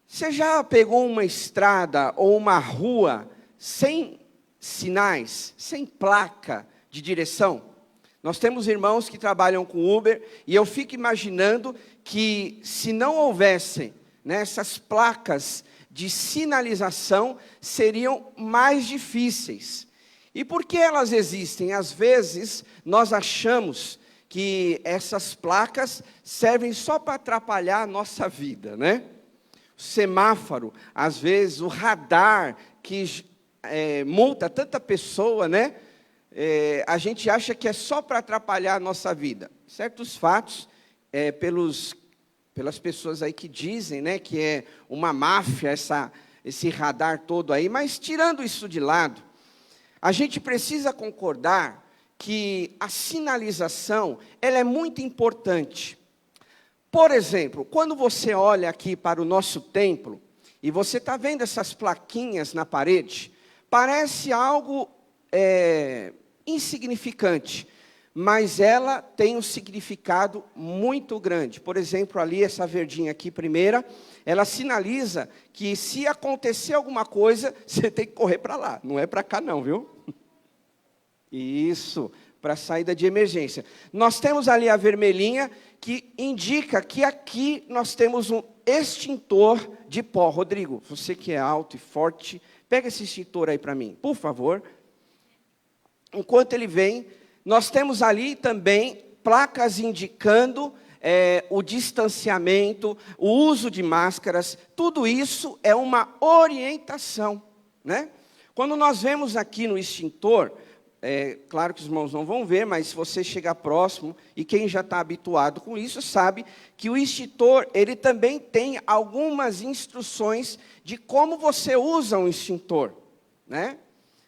Você já pegou uma estrada ou uma rua sem sinais, sem placa de direção? Nós temos irmãos que trabalham com Uber, e eu fico imaginando que se não houvessem, né, essas placas de sinalização, seriam mais difíceis. E por que elas existem? Às vezes, nós achamos que essas placas servem só para atrapalhar a nossa vida, né? O semáforo, às vezes, o radar que multa tanta pessoa, né? A gente acha que é só para atrapalhar a nossa vida. Certos fatos, pelas pessoas aí que dizem, né, que é uma máfia esse radar todo aí, mas tirando isso de lado, a gente precisa concordar que a sinalização, ela é muito importante. Por exemplo, quando você olha aqui para o nosso templo, e você está vendo essas plaquinhas na parede, parece algo insignificante, mas ela tem um significado muito grande. Por exemplo, ali, essa verdinha aqui, primeira, ela sinaliza que se acontecer alguma coisa, você tem que correr para lá, não é para cá não, viu? Isso, para saída de emergência. Nós temos ali a vermelhinha, que indica que aqui nós temos um extintor de pó. Rodrigo, você que é alto e forte, pega esse extintor aí para mim, por favor. Enquanto ele vem, nós temos ali também placas indicando o distanciamento, o uso de máscaras. Tudo isso é uma orientação, né? Quando nós vemos aqui no extintor, claro que os irmãos não vão ver, mas se você chegar próximo, e quem já está habituado com isso, sabe que o extintor, ele também tem algumas instruções de como você usa um extintor, né?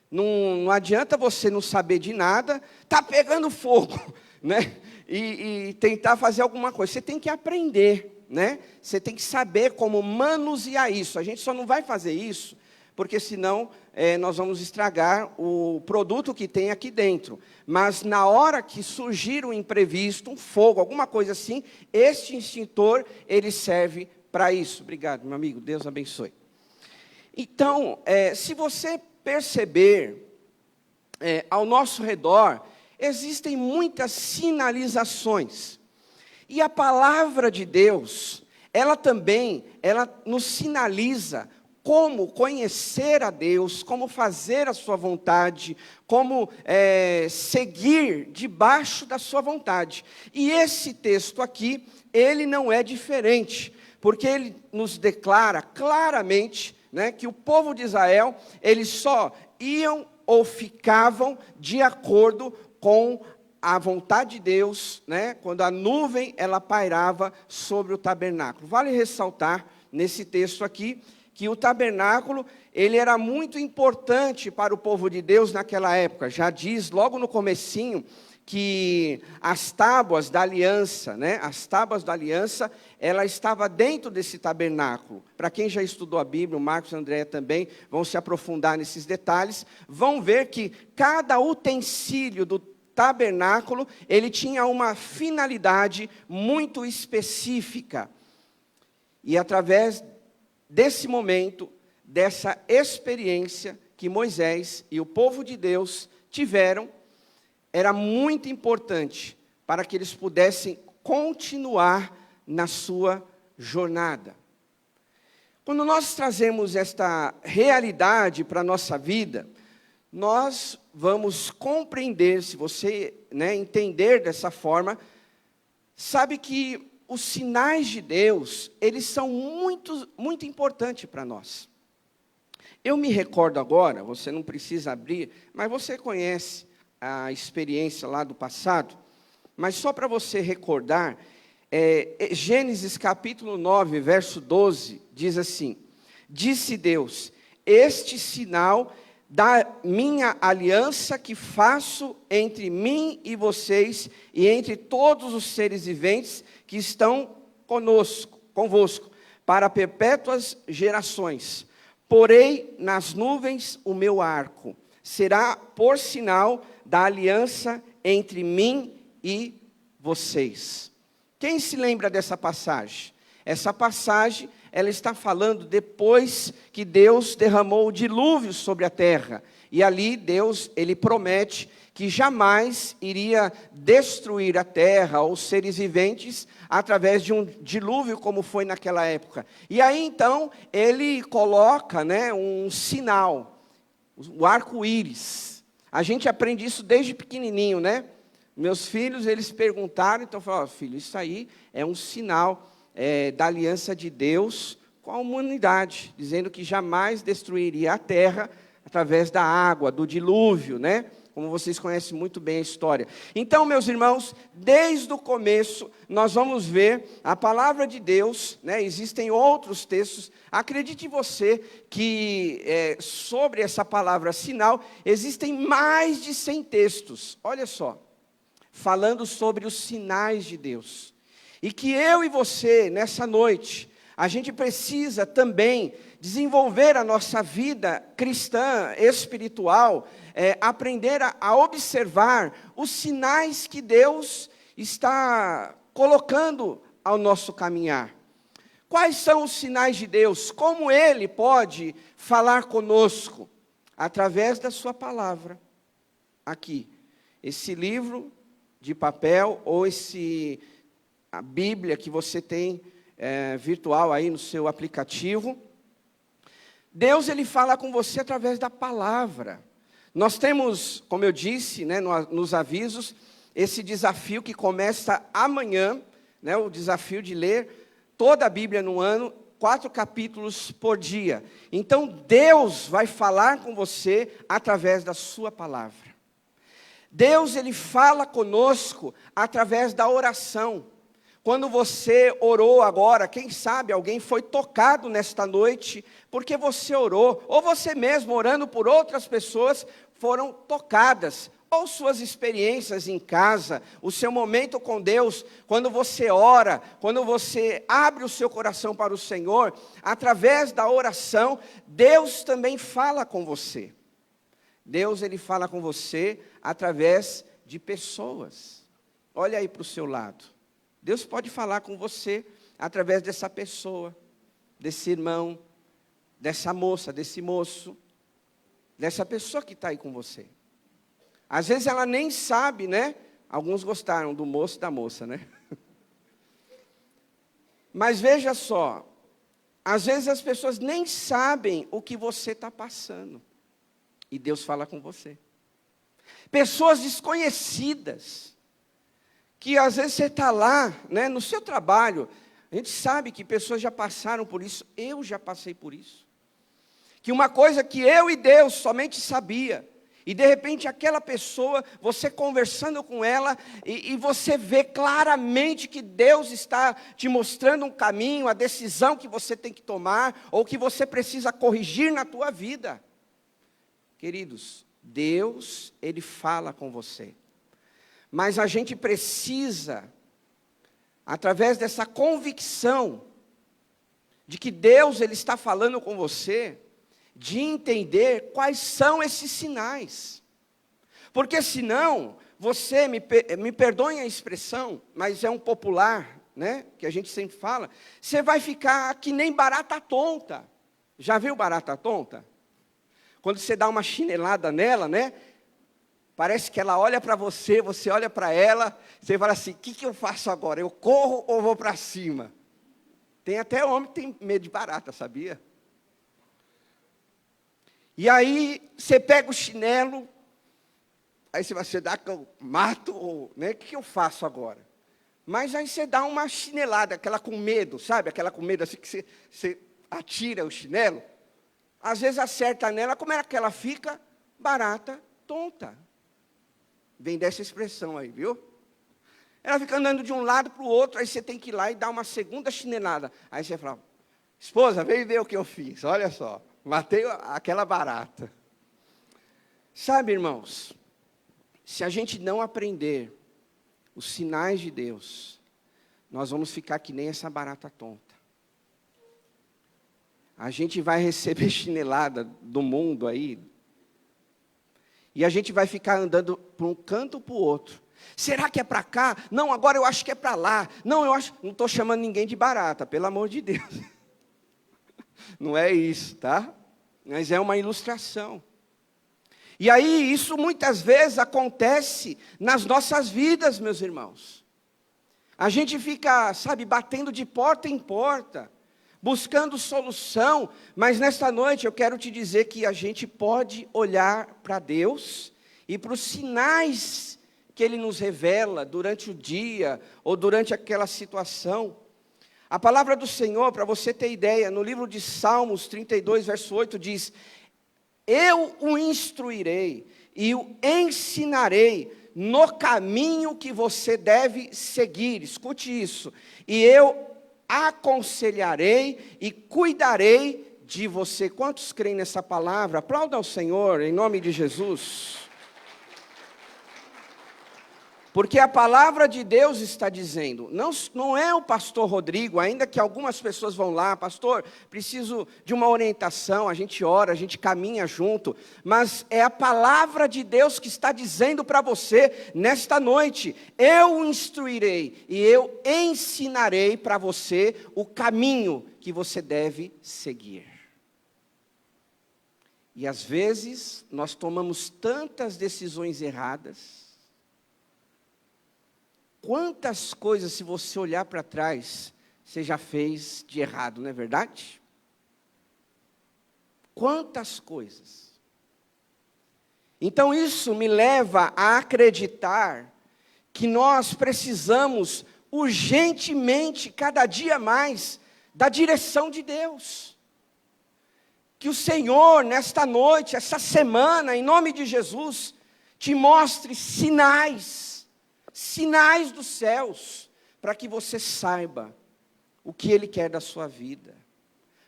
Não adianta você não saber de nada, está pegando fogo, né? E tentar fazer alguma coisa. Você tem que aprender, né? Você tem que saber como manusear isso. A gente só não vai fazer isso, porque senão nós vamos estragar o produto que tem aqui dentro. Mas na hora que surgir um imprevisto, um fogo, alguma coisa assim, este extintor, ele serve para isso. Obrigado, meu amigo. Deus abençoe. Então, se você perceber, ao nosso redor, existem muitas sinalizações. E a palavra de Deus, ela nos sinaliza como conhecer a Deus, como fazer a sua vontade, como seguir debaixo da sua vontade. E esse texto aqui, ele não é diferente, porque ele nos declara claramente, né, que o povo de Israel, eles só iam ou ficavam de acordo com a vontade de Deus, né, quando a nuvem ela pairava sobre o tabernáculo. Vale ressaltar nesse texto aqui que o tabernáculo ele era muito importante para o povo de Deus naquela época. Já diz logo no comecinho que as tábuas da aliança, né, as tábuas da aliança, ela estava dentro desse tabernáculo. Para quem já estudou a Bíblia, o Marcos e a Andréia também vão se aprofundar nesses detalhes, vão ver que cada utensílio do tabernáculo, ele tinha uma finalidade muito específica. E através desse momento, dessa experiência que Moisés e o povo de Deus tiveram, era muito importante para que eles pudessem continuar na sua jornada. Quando nós trazemos esta realidade para a nossa vida, nós vamos compreender, se você entender dessa forma, sabe que os sinais de Deus, eles são muito, muito importantes para nós. Eu me recordo agora, você não precisa abrir, mas você conhece a experiência lá do passado, mas só para você recordar, Gênesis capítulo 9, verso 12, diz assim: disse Deus, este sinal da minha aliança que faço entre mim e vocês, e entre todos os seres viventes que estão convosco, para perpétuas gerações. Porei nas nuvens o meu arco, será por sinal da aliança entre mim e vocês. Quem se lembra dessa passagem? Essa passagem, ela está falando depois que Deus derramou o dilúvio sobre a terra. E ali Deus, ele promete que jamais iria destruir a terra ou os seres viventes através de um dilúvio como foi naquela época. E aí então, ele coloca um sinal, o arco-íris. A gente aprende isso desde pequenininho, né? Meus filhos, eles perguntaram, então eu falei, filho, isso aí é um sinal da aliança de Deus com a humanidade, dizendo que jamais destruiria a terra através da água, do dilúvio, né? Como vocês conhecem muito bem a história. Então, meus irmãos, desde o começo, nós vamos ver a palavra de Deus, né? Existem outros textos, acredite você que sobre essa palavra sinal, existem mais de 100 textos, olha só, falando sobre os sinais de Deus. E que eu e você, nessa noite, a gente precisa também desenvolver a nossa vida cristã, espiritual, aprender a observar os sinais que Deus está colocando ao nosso caminhar. Quais são os sinais de Deus? Como Ele pode falar conosco? Através da sua palavra, aqui. esse livro de papel ou a Bíblia que você tem virtual aí no seu aplicativo. Deus, Ele fala com você através da palavra. Nós temos, como eu disse, né, nos avisos, esse desafio que começa amanhã, né, o desafio de ler toda a Bíblia no ano, 4 capítulos por dia. Então, Deus vai falar com você através da sua palavra. Deus, Ele fala conosco através da oração. Quando você orou agora, quem sabe alguém foi tocado nesta noite, porque você orou, ou você mesmo orando por outras pessoas foram tocadas, ou suas experiências em casa, o seu momento com Deus, quando você ora, quando você abre o seu coração para o Senhor, através da oração, Deus também fala com você. Deus, Ele fala com você através de pessoas. Olha aí para o seu lado. Deus pode falar com você através dessa pessoa, desse irmão, dessa moça, desse moço, dessa pessoa que está aí com você. Às vezes ela nem sabe, né? Alguns gostaram do moço e da moça, né? Mas veja só, às vezes as pessoas nem sabem o que você está passando. E Deus fala com você. Pessoas desconhecidas, que às vezes você está lá, né, no seu trabalho, a gente sabe que pessoas já passaram por isso, eu já passei por isso. Que uma coisa que eu e Deus somente sabia, e de repente aquela pessoa, você conversando com ela, e você vê claramente que Deus está te mostrando um caminho, a decisão que você tem que tomar, ou que você precisa corrigir na tua vida. Queridos, Deus, Ele fala com você. Mas a gente precisa, através dessa convicção, de que Deus, Ele está falando com você, de entender quais são esses sinais. Porque senão, você, me perdoem a expressão, mas é um popular, né, que a gente sempre fala, você vai ficar que nem barata tonta. Já viu barata tonta? Quando você dá uma chinelada nela, né, parece que ela olha para você, você olha para ela, você fala assim, o que eu faço agora? Eu corro ou vou para cima? Tem até homem que tem medo de barata, sabia? E aí, você pega o chinelo, aí você dá que eu mato, ou, né? O que eu faço agora? Mas aí você dá uma chinelada, aquela com medo, sabe? Aquela com medo assim que você atira o chinelo. Às vezes acerta nela, como é que ela fica? Barata, tonta. Vem dessa expressão aí, viu? Ela fica andando de um lado para o outro, aí você tem que ir lá e dar uma segunda chinelada. Aí você fala, esposa, vem ver o que eu fiz, olha só, matei aquela barata. Sabe, irmãos, se a gente não aprender os sinais de Deus, nós vamos ficar que nem essa barata tonta. A gente vai receber chinelada do mundo aí, e a gente vai ficar andando para um canto para o outro. Será que é para cá? Não, agora eu acho que é para lá. Não, eu acho... Não estou chamando ninguém de barata, pelo amor de Deus. Não é isso, tá? Mas é uma ilustração. E aí, isso muitas vezes acontece nas nossas vidas, meus irmãos. A gente fica, sabe, batendo de porta em porta, buscando solução, mas nesta noite eu quero te dizer que a gente pode olhar para Deus e para os sinais que Ele nos revela durante o dia ou durante aquela situação. A palavra do Senhor, para você ter ideia, no livro de Salmos 32, verso 8, diz, eu o instruirei e o ensinarei no caminho que você deve seguir. Escute isso. E eu aconselharei e cuidarei de você. Quantos creem nessa palavra? Aplauda ao Senhor, em nome de Jesus. Porque a palavra de Deus está dizendo, não é o pastor Rodrigo, ainda que algumas pessoas vão lá, pastor, preciso de uma orientação, a gente ora, a gente caminha junto, mas é a palavra de Deus que está dizendo para você, nesta noite, eu o instruirei e eu ensinarei para você o caminho que você deve seguir. E às vezes, nós tomamos tantas decisões erradas, Quantas coisas, se você olhar para trás, você já fez de errado, não é verdade? Quantas coisas. Então isso me leva a acreditar que nós precisamos urgentemente, cada dia mais, da direção de Deus. Que o Senhor, nesta noite, essa semana, em nome de Jesus, te mostre sinais dos céus, para que você saiba o que Ele quer da sua vida,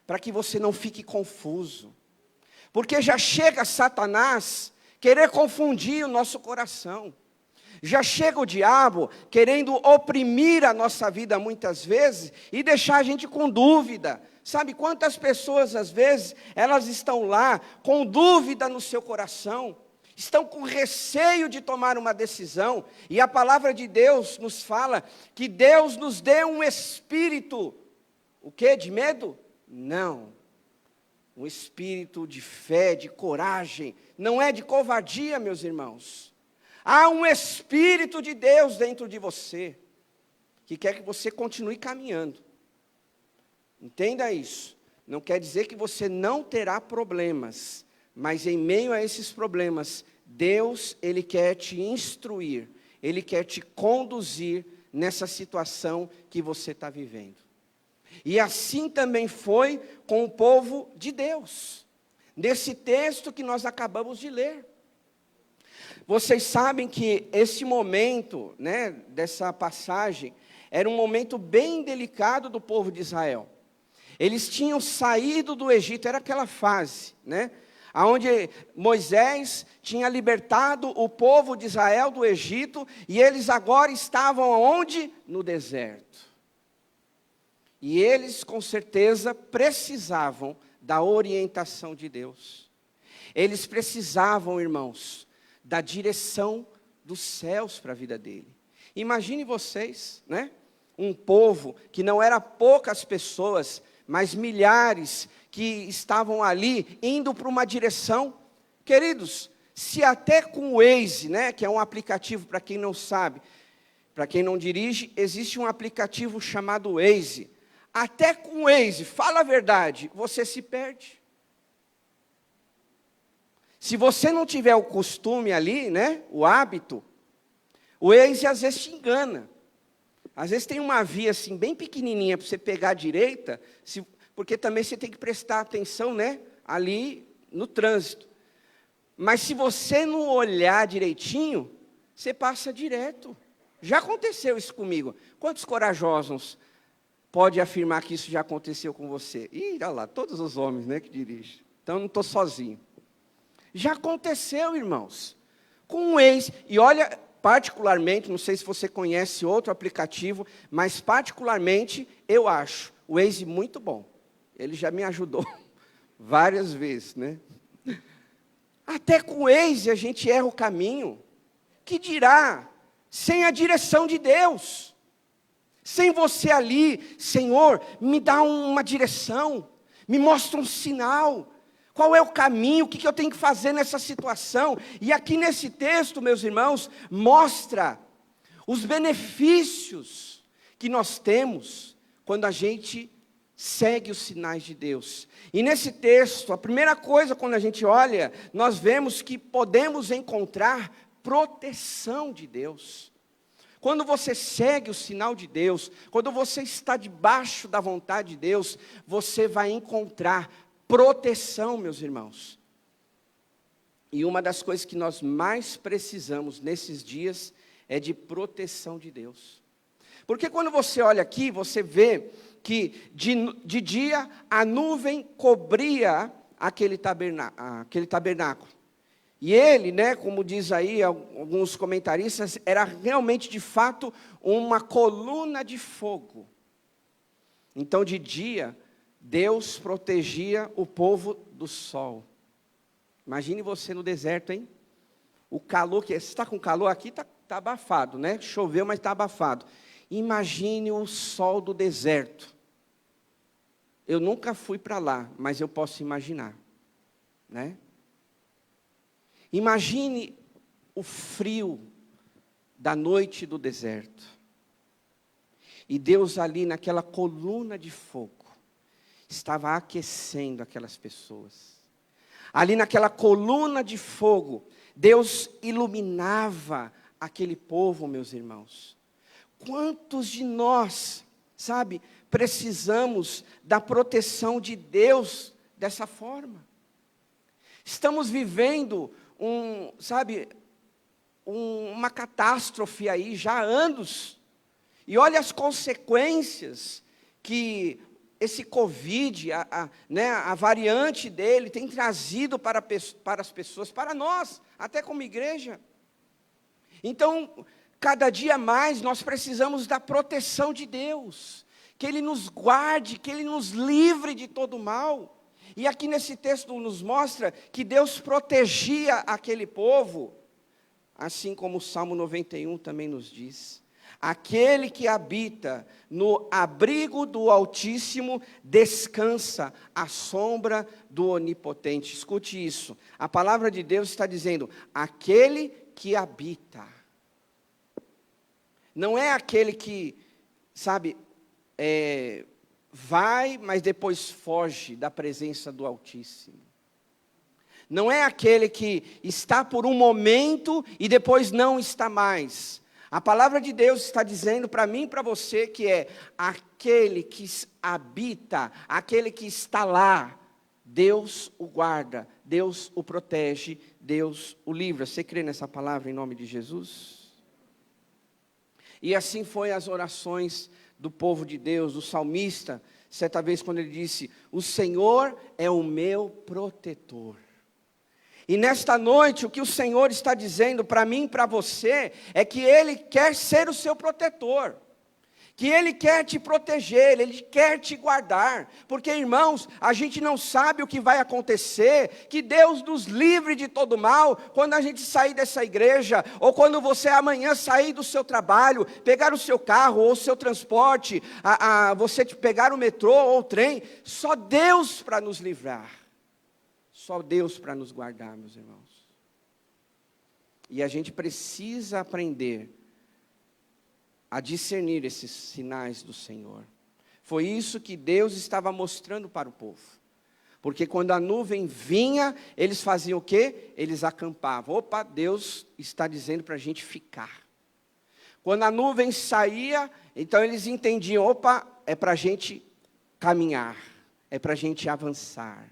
para que você não fique confuso, porque já chega Satanás querer confundir o nosso coração, já chega o diabo querendo oprimir a nossa vida muitas vezes, e deixar a gente com dúvida. Sabe quantas pessoas às vezes, elas estão lá com dúvida no seu coração, estão com receio de tomar uma decisão, e a palavra de Deus nos fala que Deus nos deu um espírito, o quê? De medo? Não, um espírito de fé, de coragem, não é de covardia, meus irmãos. Há um Espírito de Deus dentro de você, que quer que você continue caminhando. Entenda isso. Não quer dizer que você não terá problemas, mas em meio a esses problemas, Deus, Ele quer te instruir, Ele quer te conduzir nessa situação que você está vivendo. E assim também foi com o povo de Deus, nesse texto que nós acabamos de ler. Vocês sabem que esse momento, né, dessa passagem, era um momento bem delicado do povo de Israel. Eles tinham saído do Egito, era aquela fase, né, onde Moisés tinha libertado o povo de Israel do Egito, e eles agora estavam onde? No deserto. E eles, com certeza, precisavam da orientação de Deus. Eles precisavam, irmãos, da direção dos céus para a vida dele. Imagine vocês, né? Um povo que não era poucas pessoas, mas milhares que estavam ali indo para uma direção. Queridos, se até com o Waze, né, que é um aplicativo para quem não sabe, para quem não dirige, existe um aplicativo chamado Waze. Até com o Waze, fala a verdade, você se perde. Se você não tiver o costume ali, né, o hábito, o Waze às vezes te engana. Às vezes tem uma via assim bem pequenininha para você pegar a direita, porque também você tem que prestar atenção, né, ali no trânsito. Mas se você não olhar direitinho, você passa direto. Já aconteceu isso comigo. Quantos corajosos pode afirmar que isso já aconteceu com você? Ih, olha lá, todos os homens, né, que dirigem. Então eu não estou sozinho. Já aconteceu, irmãos, com o Waze. E olha, particularmente, não sei se você conhece outro aplicativo, mas particularmente eu acho o Waze muito bom. Ele já me ajudou várias vezes, né? Até com o Waze a gente erra o caminho. Que dirá sem a direção de Deus? Sem você ali, Senhor, me dá uma direção, me mostra um sinal. Qual é o caminho, o que eu tenho que fazer nessa situação? E aqui nesse texto, meus irmãos, mostra os benefícios que nós temos quando a gente segue os sinais de Deus. E nesse texto, a primeira coisa quando a gente olha, nós vemos que podemos encontrar proteção de Deus. Quando você segue o sinal de Deus, quando você está debaixo da vontade de Deus, você vai encontrar proteção, meus irmãos. E uma das coisas que nós mais precisamos nesses dias é de proteção de Deus. Porque quando você olha aqui, você vê que de dia a nuvem cobria aquele tabernáculo. E ele, né, como diz aí alguns comentaristas, era realmente de fato uma coluna de fogo. Então de dia Deus protegia o povo do sol. Imagine você no deserto, hein? O calor, você está com calor aqui, está abafado, né? Choveu, mas está abafado. Imagine o sol do deserto. Eu nunca fui para lá, mas eu posso imaginar, né? Imagine o frio da noite do deserto. E Deus ali naquela coluna de fogo, estava aquecendo aquelas pessoas. Ali naquela coluna de fogo, Deus iluminava aquele povo, meus irmãos. Quantos de nós, sabe, precisamos da proteção de Deus dessa forma? Estamos vivendo uma catástrofe aí já há anos. E olha as consequências que esse Covid, a variante dele, tem trazido para as pessoas, para nós, até como igreja. Então, cada dia mais nós precisamos da proteção de Deus, que Ele nos guarde, que Ele nos livre de todo mal. E aqui nesse texto nos mostra que Deus protegia aquele povo, assim como o Salmo 91 também nos diz. Aquele que habita no abrigo do Altíssimo descansa à sombra do Onipotente. Escute isso, a palavra de Deus está dizendo, aquele que habita. Não é aquele que, vai, mas depois foge da presença do Altíssimo. Não é aquele que está por um momento e depois não está mais. A palavra de Deus está dizendo para mim e para você que é aquele que habita, aquele que está lá, Deus o guarda, Deus o protege, Deus o livra. Você crê nessa palavra em nome de Jesus? E assim foi as orações do povo de Deus, do salmista, certa vez quando ele disse, o Senhor é o meu protetor. E nesta noite, o que o Senhor está dizendo para mim e para você, é que Ele quer ser o seu protetor, que Ele quer te proteger, Ele quer te guardar, porque irmãos, a gente não sabe o que vai acontecer, que Deus nos livre de todo mal, quando a gente sair dessa igreja, ou quando você amanhã sair do seu trabalho, pegar o seu carro, ou o seu transporte, você pegar o metrô ou o trem, só Deus para nos livrar. Só Deus para nos guardar, meus irmãos. E a gente precisa aprender a discernir esses sinais do Senhor. Foi isso que Deus estava mostrando para o povo. Porque quando a nuvem vinha, eles faziam o quê? Eles acampavam. Opa, Deus está dizendo para a gente ficar. Quando a nuvem saía, então eles entendiam, opa, é para a gente caminhar, é para a gente avançar.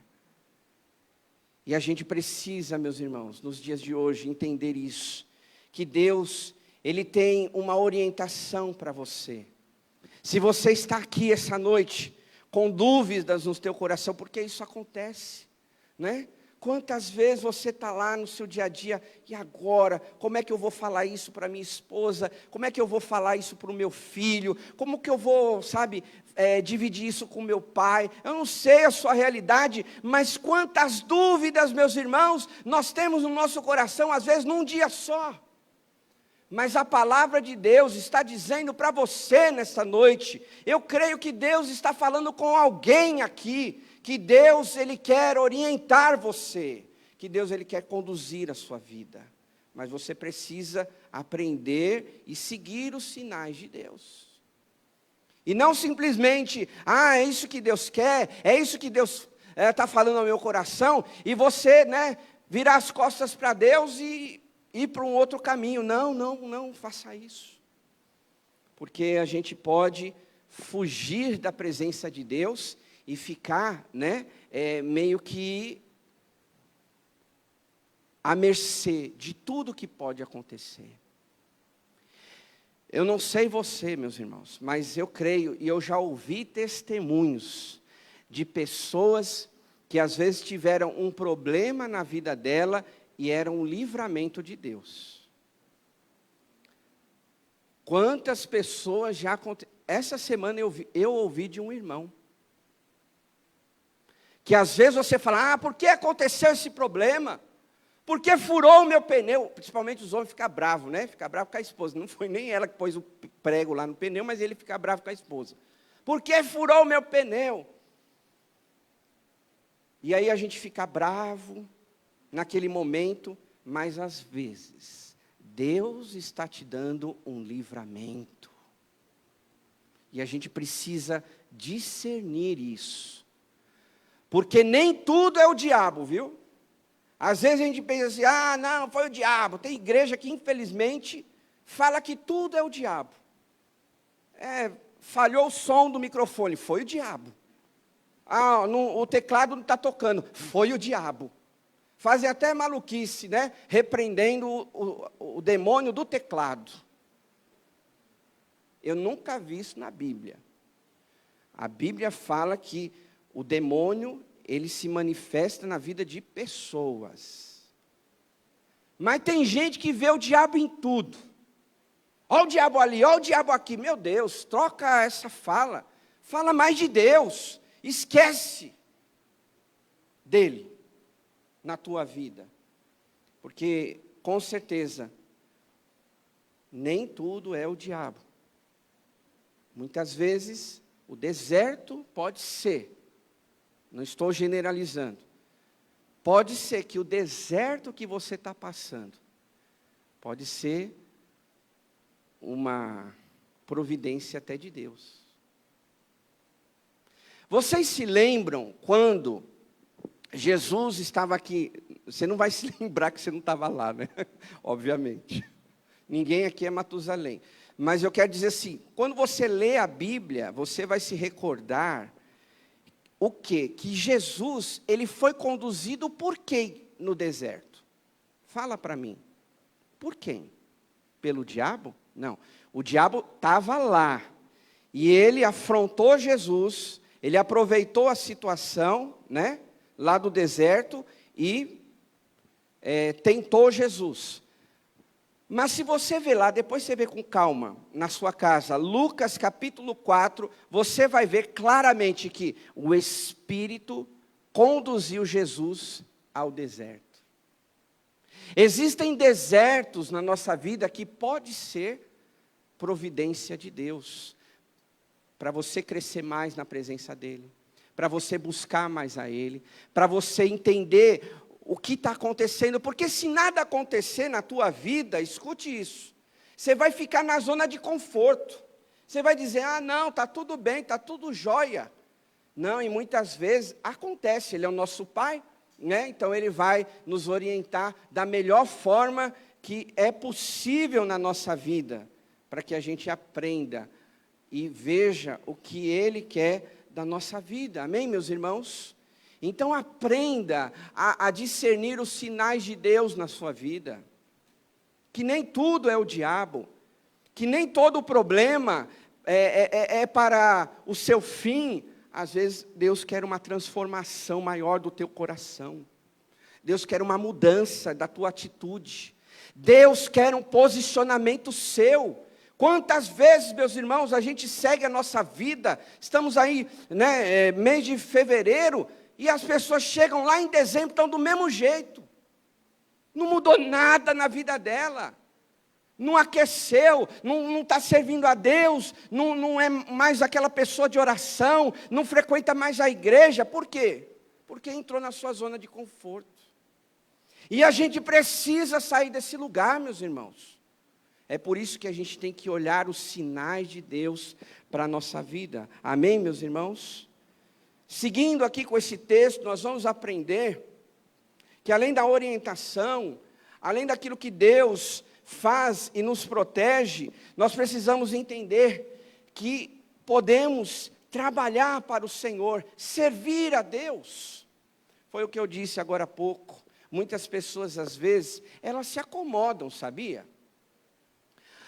E a gente precisa, meus irmãos, nos dias de hoje, entender isso. Que Deus, Ele tem uma orientação para você. Se você está aqui essa noite, com dúvidas no teu coração, porque isso acontece, né? Quantas vezes você está lá no seu dia a dia, e agora, como é que eu vou falar isso para minha esposa? Como é que eu vou falar isso para o meu filho? Como que eu vou, dividir isso com meu pai? Eu não sei a sua realidade, mas quantas dúvidas, meus irmãos, nós temos no nosso coração, às vezes num dia só. Mas a palavra de Deus está dizendo para você nessa noite, eu creio que Deus está falando com alguém aqui, que Deus, Ele quer orientar você, que Deus, Ele quer conduzir a sua vida, mas você precisa aprender e seguir os sinais de Deus, e não simplesmente, é isso que Deus quer, é isso que Deus está falando ao meu coração, e você, virar as costas para Deus e ir para um outro caminho. Não faça isso, porque a gente pode fugir da presença de Deus, e ficar, meio que à mercê de tudo que pode acontecer. Eu não sei você, meus irmãos, mas eu creio, e eu já ouvi testemunhos de pessoas que às vezes tiveram um problema na vida dela, e era um livramento de Deus. Quantas pessoas já aconteceram? Essa semana eu ouvi de um irmão, que às vezes você fala, por que aconteceu esse problema? Por que furou o meu pneu? Principalmente os homens ficam bravos, Fica bravo com a esposa. Não foi nem ela que pôs o prego lá no pneu, mas ele fica bravo com a esposa. Por que furou o meu pneu? E aí a gente fica bravo naquele momento, mas às vezes Deus está te dando um livramento. E a gente precisa discernir isso. Porque nem tudo é o diabo, viu? Às vezes a gente pensa assim, não, foi o diabo. Tem igreja que, infelizmente, fala que tudo é o diabo. Falhou o som do microfone, foi o diabo. O teclado não está tocando, foi o diabo. Fazem até maluquice, né? Repreendendo o demônio do teclado. Eu nunca vi isso na Bíblia. A Bíblia fala que o demônio, ele se manifesta na vida de pessoas. Mas tem gente que vê o diabo em tudo. Olha o diabo ali, olha o diabo aqui. Meu Deus, troca essa fala. Fala mais de Deus. Esquece dele na tua vida. Porque, com certeza, nem tudo é o diabo. Muitas vezes, o deserto pode ser, não estou generalizando, pode ser que o deserto que você está passando, pode ser uma providência até de Deus. Vocês se lembram quando Jesus estava aqui? Você não vai se lembrar que você não estava lá, né? Obviamente. Ninguém aqui é Matusalém. Mas eu quero dizer assim, quando você lê a Bíblia, você vai se recordar o quê? Que Jesus, ele foi conduzido por quem no deserto? Fala para mim. Por quem? Pelo diabo? Não. O diabo estava lá. E ele afrontou Jesus, ele aproveitou a situação, né, lá do deserto e tentou Jesus. Mas se você ver lá, depois você vê com calma, na sua casa, Lucas capítulo 4, você vai ver claramente que o Espírito conduziu Jesus ao deserto. Existem desertos na nossa vida que pode ser providência de Deus, para você crescer mais na presença dEle, para você buscar mais a Ele, para você entender o que está acontecendo, porque se nada acontecer na tua vida, escute isso, você vai ficar na zona de conforto, você vai dizer, não, está tudo bem, está tudo jóia. Não, e muitas vezes acontece, Ele é o nosso Pai, né? Então Ele vai nos orientar da melhor forma que é possível na nossa vida, para que a gente aprenda e veja o que Ele quer da nossa vida, amém, meus irmãos? Então aprenda a discernir os sinais de Deus na sua vida, que nem tudo é o diabo, que nem todo problema é para o seu fim. Às vezes Deus quer uma transformação maior do teu coração, Deus quer uma mudança da tua atitude, Deus quer um posicionamento seu. Quantas vezes, meus irmãos, a gente segue a nossa vida, estamos aí, né, mês de fevereiro, e as pessoas chegam lá em dezembro, estão do mesmo jeito. Não mudou nada na vida dela. Não aqueceu, não está servindo a Deus, não é mais aquela pessoa de oração, não frequenta mais a igreja. Por quê? Porque entrou na sua zona de conforto. E a gente precisa sair desse lugar, meus irmãos. É por isso que a gente tem que olhar os sinais de Deus para a nossa vida. Amém, meus irmãos? Seguindo aqui com esse texto, nós vamos aprender que além da orientação, além daquilo que Deus faz e nos protege, nós precisamos entender que podemos trabalhar para o Senhor, servir a Deus. Foi o que eu disse agora há pouco. Muitas pessoas, às vezes, elas se acomodam, sabia?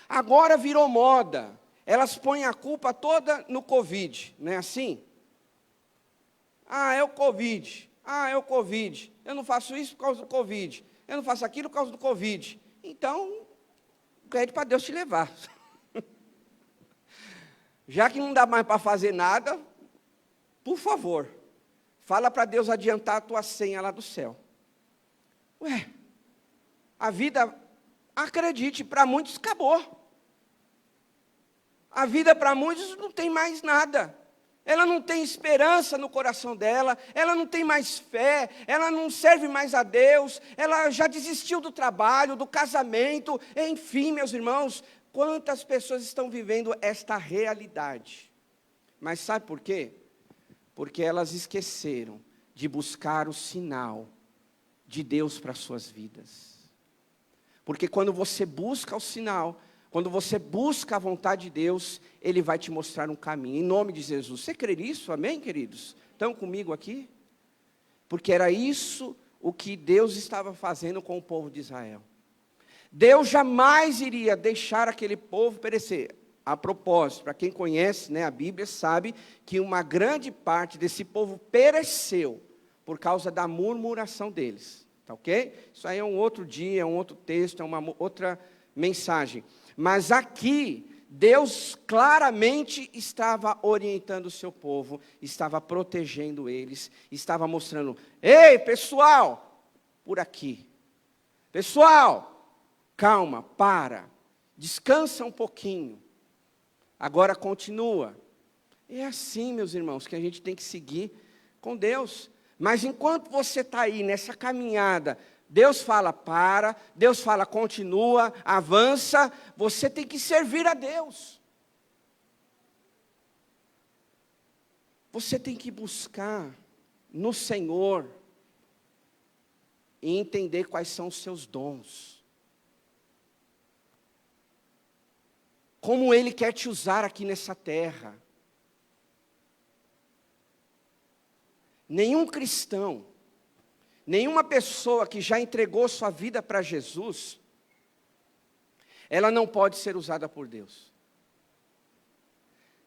Agora virou moda, elas põem a culpa toda no Covid, não é assim? É o Covid, é o Covid, eu não faço isso por causa do Covid, eu não faço aquilo por causa do Covid. Então, pede para Deus te levar. Já que não dá mais para fazer nada, por favor, fala para Deus adiantar a tua senha lá do céu. A vida, acredite, para muitos acabou. A vida para muitos não tem mais nada. Ela não tem esperança no coração dela, ela não tem mais fé, ela não serve mais a Deus, ela já desistiu do trabalho, do casamento, enfim, meus irmãos, quantas pessoas estão vivendo esta realidade? Mas sabe por quê? Porque elas esqueceram de buscar o sinal de Deus para as suas vidas. Porque quando você busca o sinal, quando você busca a vontade de Deus, Ele vai te mostrar um caminho. Em nome de Jesus. Você crê nisso? Amém, queridos? Estão comigo aqui? Porque era isso o que Deus estava fazendo com o povo de Israel. Deus jamais iria deixar aquele povo perecer. A propósito, para quem conhece, né, a Bíblia sabe que uma grande parte desse povo pereceu por causa da murmuração deles. Tá ok? Isso aí é um outro dia, é um outro texto, é uma outra mensagem. Mas aqui, Deus claramente estava orientando o seu povo, estava protegendo eles, estava mostrando: ei, pessoal, por aqui. Pessoal, calma, para, descansa um pouquinho. Agora continua. É assim, meus irmãos, que a gente tem que seguir com Deus. Mas enquanto você está aí nessa caminhada, Deus fala para, Deus fala continua, avança, você tem que servir a Deus. Você tem que buscar no Senhor e entender quais são os seus dons. Como Ele quer te usar aqui nessa terra. Nenhum cristão, nenhuma pessoa que já entregou sua vida para Jesus, ela não pode ser usada por Deus.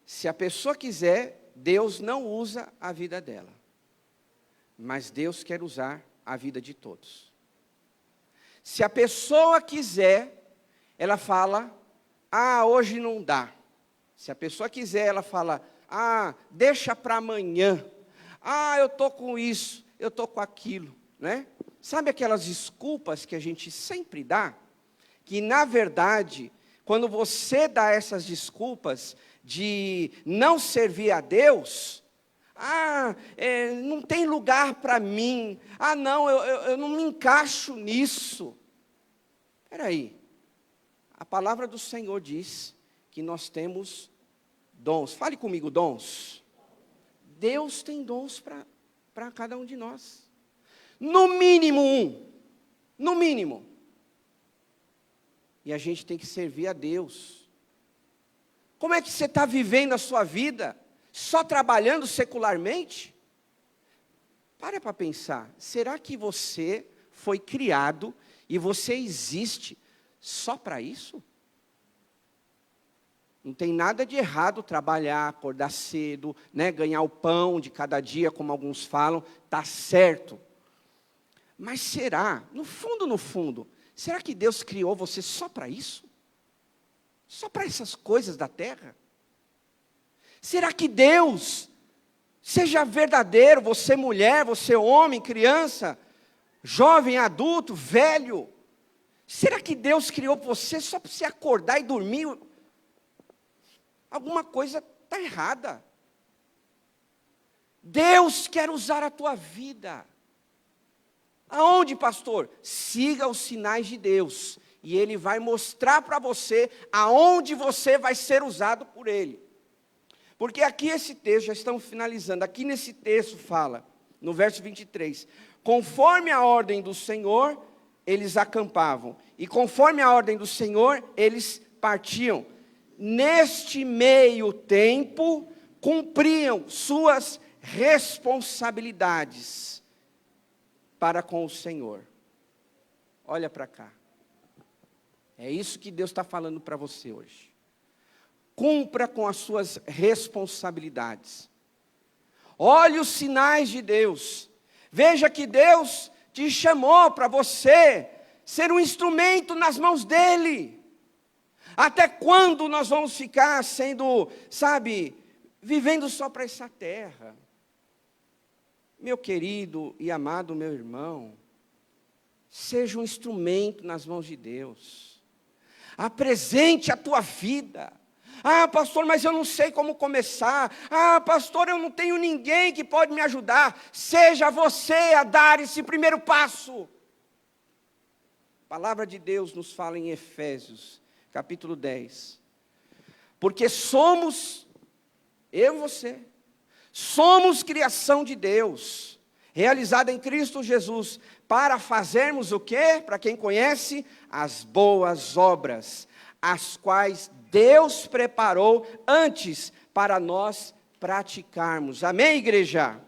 Se a pessoa quiser, Deus não usa a vida dela. Mas Deus quer usar a vida de todos. Se a pessoa quiser, ela fala: hoje não dá. Se a pessoa quiser, ela fala: deixa para amanhã. Eu estou com isso, eu estou com aquilo, né? Sabe aquelas desculpas que a gente sempre dá? Que, na verdade, quando você dá essas desculpas de não servir a Deus, não tem lugar para mim, não, eu não me encaixo nisso. Espera aí, a palavra do Senhor diz que nós temos dons. Fale comigo, dons. Deus tem dons para cada um de nós. No mínimo um. No mínimo. E a gente tem que servir a Deus. Como é que você está vivendo a sua vida? Só trabalhando secularmente? Para pensar. Será que você foi criado e você existe só para isso? Não tem nada de errado trabalhar, acordar cedo, né, ganhar o pão de cada dia, como alguns falam, está certo. Mas será, no fundo, será que Deus criou você só para isso? Só para essas coisas da terra? Será que Deus, seja verdadeiro, você mulher, você homem, criança, jovem, adulto, velho, será que Deus criou você só para você acordar e dormir? Alguma coisa está errada. Deus quer usar a tua vida. Aonde, pastor? Siga os sinais de Deus. E Ele vai mostrar para você aonde você vai ser usado por Ele. Porque aqui esse texto, já estamos finalizando, aqui nesse texto fala, no verso 23, conforme a ordem do Senhor, eles acampavam. E conforme a ordem do Senhor, eles partiam. Neste meio tempo, cumpriam suas responsabilidades para com o Senhor. Olha para cá. É isso que Deus está falando para você hoje. Cumpra com as suas responsabilidades. Olhe os sinais de Deus. Veja que Deus te chamou para você ser um instrumento nas mãos dEle. Até quando nós vamos ficar sendo, vivendo só para essa terra? Meu querido e amado meu irmão, seja um instrumento nas mãos de Deus. Apresente a tua vida. Pastor, mas eu não sei como começar. Pastor, eu não tenho ninguém que pode me ajudar. Seja você a dar esse primeiro passo. A palavra de Deus nos fala em Efésios, capítulo 10. Porque somos eu e você, somos criação de Deus, realizada em Cristo Jesus, para fazermos o quê? Para quem conhece, as boas obras, as quais Deus preparou antes para nós praticarmos. Amém, igreja?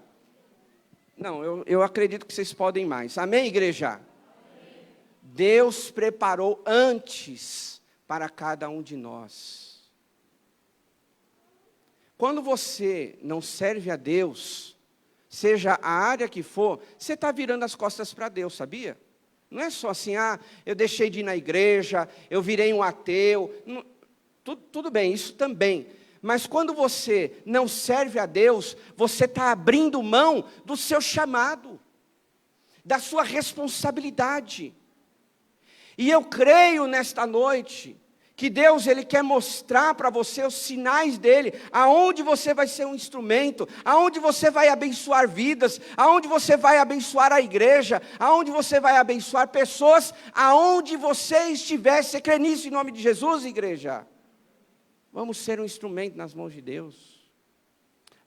Não, eu acredito que vocês podem mais. Amém, igreja? Amém. Deus preparou antes para cada um de nós. Quando você não serve a Deus, seja a área que for, você está virando as costas para Deus, sabia? Não é só assim, eu deixei de ir na igreja, eu virei um ateu. Não, tudo bem, isso também. Mas quando você não serve a Deus, você está abrindo mão do seu chamado, da sua responsabilidade. E eu creio nesta noite, que Deus Ele quer mostrar para você os sinais dEle, aonde você vai ser um instrumento, aonde você vai abençoar vidas, aonde você vai abençoar a igreja, aonde você vai abençoar pessoas, aonde você estiver. Você crê nisso em nome de Jesus, igreja? Vamos ser um instrumento nas mãos de Deus.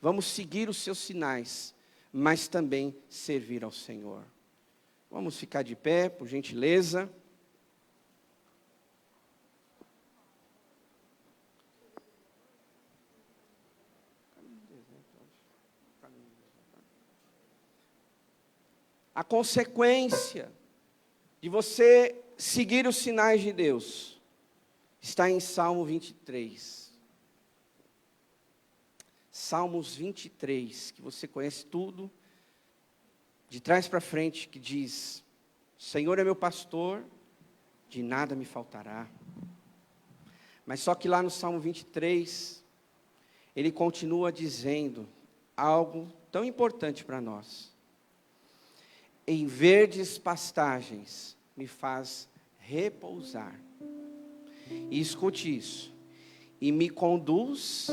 Vamos seguir os seus sinais, mas também servir ao Senhor. Vamos ficar de pé, por gentileza. A consequência de você seguir os sinais de Deus está em Salmo 23. Salmos 23, que você conhece tudo, de trás para frente, que diz: Senhor é meu pastor, de nada me faltará. Mas só que lá no Salmo 23, ele continua dizendo algo tão importante para nós. Em verdes pastagens me faz repousar. E escute isso. E me conduz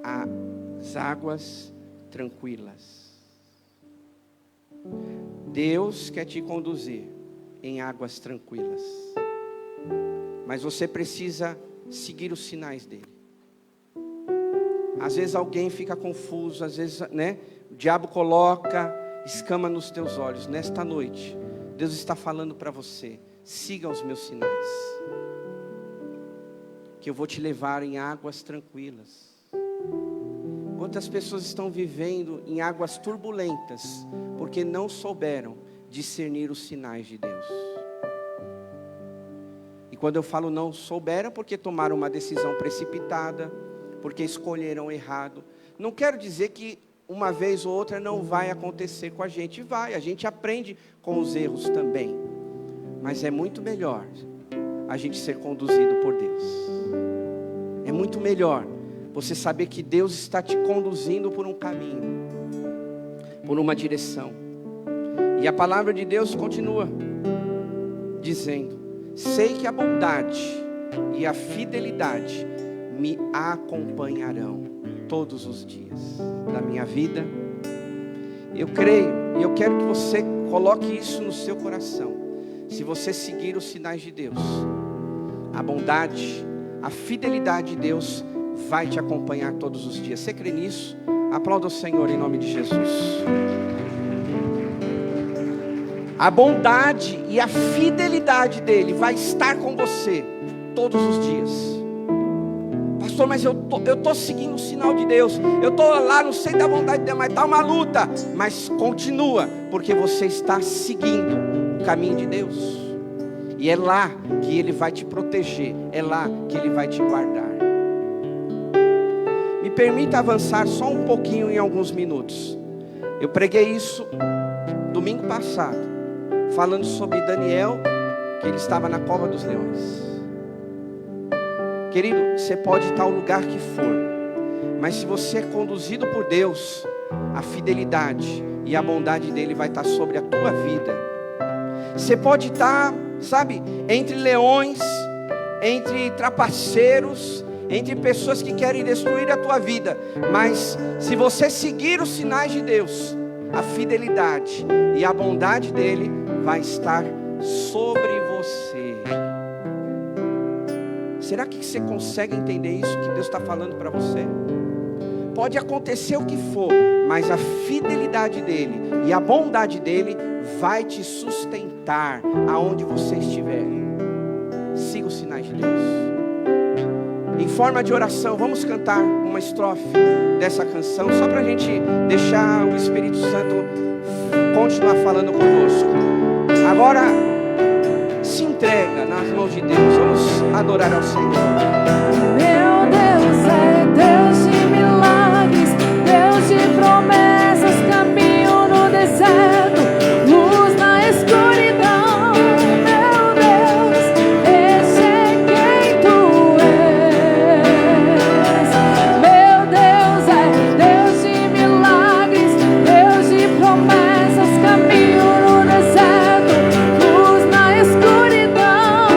às águas tranquilas. Deus quer te conduzir em águas tranquilas. Mas você precisa seguir os sinais dele. Às vezes alguém fica confuso, às vezes, o diabo coloca escama nos teus olhos. Nesta noite, Deus está falando para você: siga os meus sinais, que eu vou te levar em águas tranquilas. Quantas pessoas estão vivendo em águas turbulentas, porque não souberam discernir os sinais de Deus. E quando eu falo não souberam, porque tomaram uma decisão precipitada, porque escolheram errado. Não quero dizer que uma vez ou outra não vai acontecer com a gente. Vai, a gente aprende com os erros também. Mas é muito melhor a gente ser conduzido por Deus. É muito melhor você saber que Deus está te conduzindo por um caminho, por uma direção. E a palavra de Deus continua dizendo: sei que a bondade e a fidelidade me acompanharão todos os dias da minha vida. Eu creio e eu quero que você coloque isso no seu coração. Se você seguir os sinais de Deus, a bondade, a fidelidade de Deus vai te acompanhar todos os dias. Você crê nisso? Aplauda o Senhor em nome de Jesus. A bondade e a fidelidade dele vai estar com você todos os dias. Pastor, mas eu tô seguindo o sinal de Deus, eu tô lá, não sei da vontade de Deus, mas tá uma luta. Mas continua, porque você está seguindo o caminho de Deus. E é lá que Ele vai te proteger, é lá que Ele vai te guardar. Me permita avançar só um pouquinho em alguns minutos. Eu preguei isso domingo passado, falando sobre Daniel, que ele estava na cova dos leões. Querido, você pode estar no lugar que for, mas se você é conduzido por Deus, a fidelidade e a bondade dele vai estar sobre a tua vida. Você pode estar, entre leões, entre trapaceiros, entre pessoas que querem destruir a tua vida, mas se você seguir os sinais de Deus, a fidelidade e a bondade dele vai estar sobre você. Será que você consegue entender isso que Deus está falando para você? pode acontecer o que for, mas a fidelidade dele e a bondade dele vai te sustentar aonde você estiver. Siga os sinais de Deus. Em forma de oração, vamos cantar uma estrofe dessa canção, só para a gente deixar o Espírito Santo continuar falando conosco. Agora, se entrega nas mãos de Deus. Vamos adorar ao Senhor. Meu Deus é Deus de milagres, Deus de promessas, caminho no deserto, luz na escuridão. Meu Deus, esse é quem tu és. Meu Deus é Deus de milagres, Deus de promessas, caminho no deserto, luz na escuridão.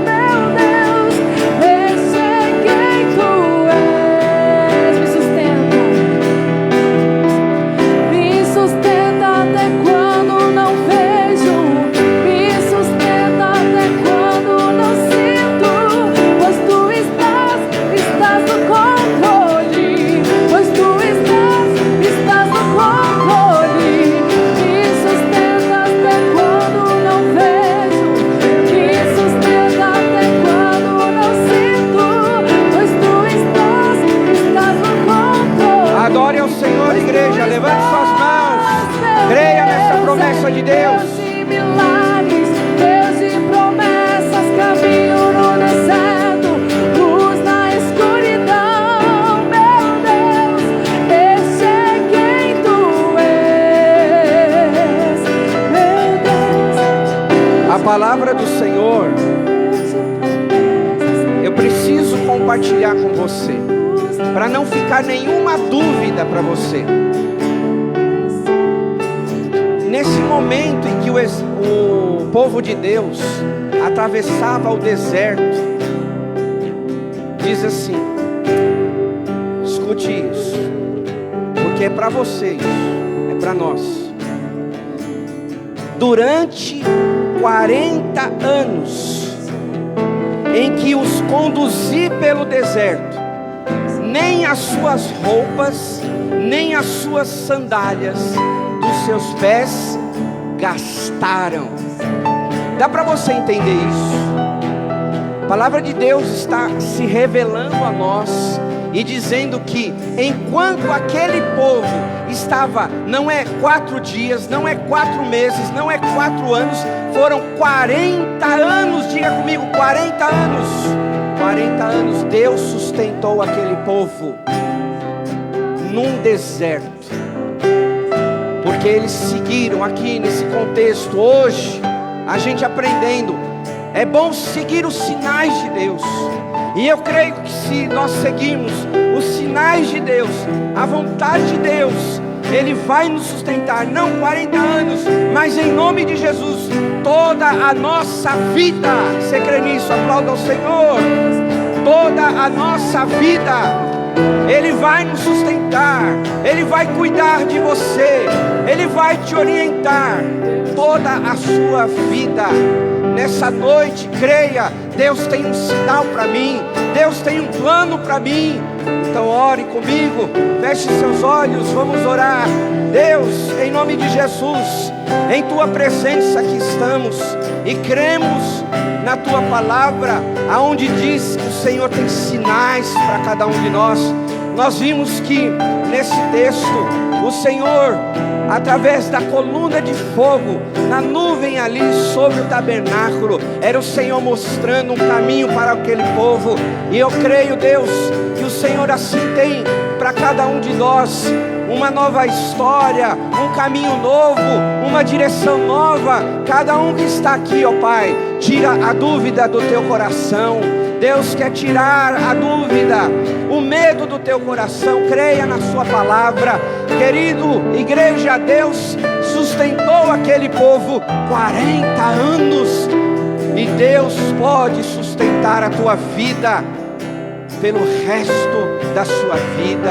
Meu Deus, esse é quem tu és. Me sustenta até quando não vejo, me sustenta até quando não sinto, pois tu estás no controle, pois tu estás no controle. Me sustenta até quando não vejo, me sustenta até quando não sinto, pois tu estás no controle. Adore ao Senhor, igreja. Levante suas mãos. Creia nessa promessa de Deus. Deus de milagres, Deus de promessas, caminho no deserto, luz na escuridão. Meu Deus, esse é quem tu és. Meu Deus, A palavra do Senhor, eu preciso compartilhar com você, para não ficar nenhuma dúvida para você. Nesse momento em que o povo de Deus atravessava o deserto, diz assim, escute isso, porque é para vocês, é para nós. Durante 40 anos em que os conduzi pelo deserto, nem as suas roupas, nem as suas sandálias dos seus pés gastaram. Dá para você entender isso? A palavra de Deus está se revelando a nós e dizendo que enquanto aquele povo estava, não é 4 dias, não é 4 meses, não é 4 anos, foram 40 anos, diga comigo, 40 anos. 40 anos Deus sustentou aquele povo num deserto, porque eles seguiram aqui nesse contexto. Hoje a gente aprendendo, é bom seguir os sinais de Deus, e eu creio que se nós seguirmos os sinais de Deus, a vontade de Deus, Ele vai nos sustentar, não 40 anos, mas em nome de Jesus, toda a nossa vida. Você crê nisso? Aplauda ao Senhor. Toda a nossa vida, Ele vai nos sustentar, Ele vai cuidar de você, Ele vai te orientar toda a sua vida. Nessa noite, creia, Deus tem um sinal para mim, Deus tem um plano para mim. Então ore comigo, feche seus olhos, vamos orar. Deus, em nome de Jesus, em Tua presença aqui estamos e cremos na Tua palavra, aonde diz que o Senhor tem sinais para cada um de nós. Nós vimos que nesse texto, o Senhor, através da coluna de fogo, na nuvem ali sobre o tabernáculo, era o Senhor mostrando um caminho para aquele povo. E eu creio, Deus, que o Senhor assim tem para cada um de nós uma nova história, um caminho novo, uma direção nova. Cada um que está aqui, ó Pai, tira a dúvida do teu coração. Deus quer tirar a dúvida, o medo do teu coração. Creia na sua palavra. Querido, igreja, Deus sustentou aquele povo 40 anos, e Deus pode sustentar a tua vida pelo resto da sua vida.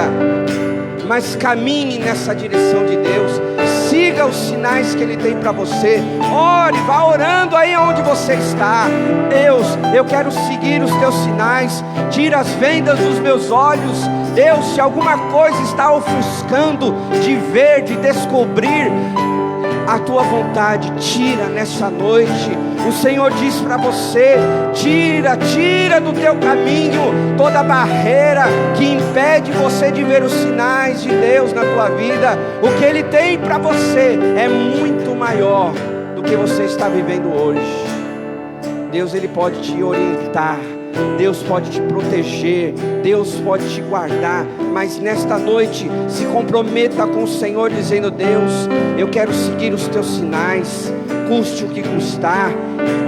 Mas caminhe nessa direção de Deus, siga os sinais que Ele tem para você. Ore, vá orando aí onde você está. Deus, eu quero seguir os teus sinais. Tira as vendas dos meus olhos, Deus, se alguma coisa está ofuscando de ver, de descobrir a tua vontade, tira nessa noite. O Senhor diz para você: tira do teu caminho toda barreira que impede você de ver os sinais de Deus na tua vida. O que Ele tem para você é muito maior do que você está vivendo hoje. Deus, Ele pode te orientar, Deus pode te proteger, Deus pode te guardar, mas nesta noite se comprometa com o Senhor dizendo: Deus, eu quero seguir os teus sinais, custe o que custar.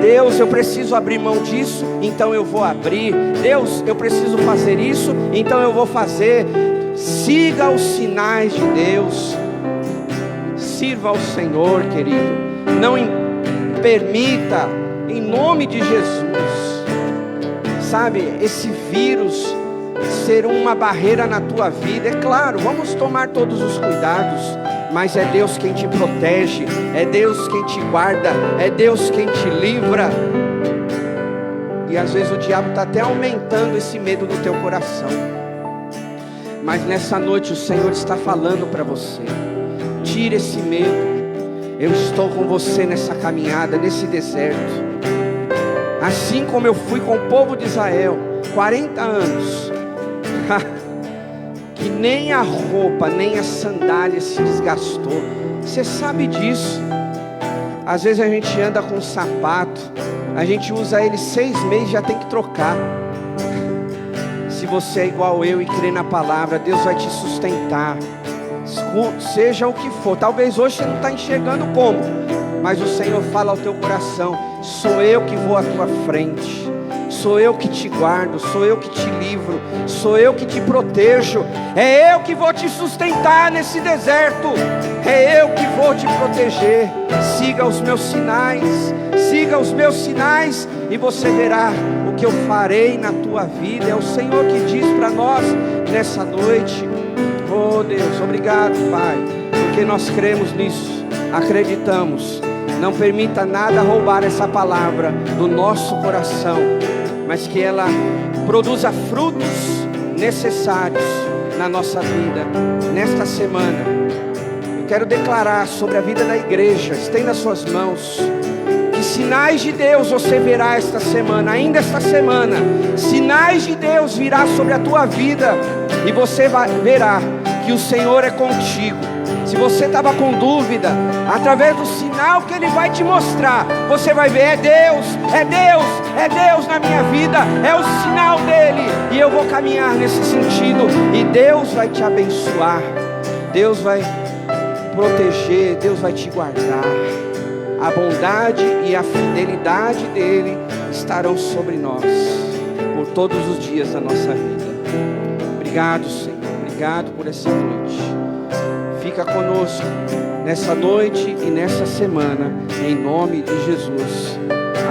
Deus, eu preciso abrir mão disso, então eu vou abrir. Deus, eu preciso fazer isso, então eu vou fazer. Siga os sinais de Deus, sirva ao Senhor, querido. Não permita, em nome de Jesus, sabe, esse vírus ser uma barreira na tua vida. É claro, vamos tomar todos os cuidados, mas é Deus quem te protege, é Deus quem te guarda, é Deus quem te livra. E às vezes o diabo está até aumentando esse medo do teu coração, mas nessa noite o Senhor está falando para você: tira esse medo. Eu estou com você nessa caminhada, nesse deserto. Assim como eu fui com o povo de Israel, 40 anos, que nem a roupa, nem a sandália se desgastou. Você sabe disso. Às vezes a gente anda com um sapato, a gente usa ele 6 meses, já tem que trocar. Se você é igual eu e crê na palavra, Deus vai te sustentar, seja o que for. Talvez hoje você não está enxergando como, mas o Senhor fala ao teu coração: sou eu que vou à tua frente, sou eu que te guardo, sou eu que te livro, sou eu que te protejo, é eu que vou te sustentar nesse deserto, é eu que vou te proteger. Siga os meus sinais, siga os meus sinais, e você verá o que eu farei na tua vida. É o Senhor que diz para nós nessa noite. Oh Deus, obrigado, Pai, porque nós cremos nisso, acreditamos. Não permita nada roubar essa palavra do nosso coração, mas que ela produza frutos necessários na nossa vida. Nesta semana, eu quero declarar sobre a vida da igreja, estenda as suas mãos, que sinais de Deus você verá esta semana, ainda esta semana. Sinais de Deus virá sobre a tua vida, e você verá que o Senhor é contigo. Se você estava com dúvida, através do sinal que Ele vai te mostrar, você vai ver: é Deus, é Deus, é Deus na minha vida, é o sinal dEle, e eu vou caminhar nesse sentido, e Deus vai te abençoar, Deus vai proteger, Deus vai te guardar. A bondade e a fidelidade dEle estarão sobre nós, por todos os dias da nossa vida. Obrigado, Senhor, obrigado por essa noite. Fica conosco nessa noite e nessa semana, em nome de Jesus.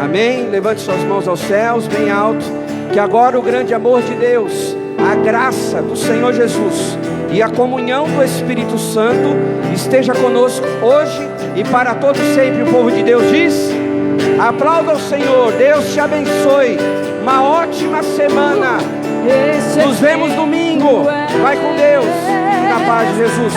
Amém? Levante suas mãos aos céus, bem alto. Que agora o grande amor de Deus, a graça do Senhor Jesus e a comunhão do Espírito Santo esteja conosco hoje e para todo sempre. O povo de Deus diz: aplauda o Senhor. Deus te abençoe. Uma ótima semana. Nos vemos domingo. Vai com Deus. Na paz de Jesus.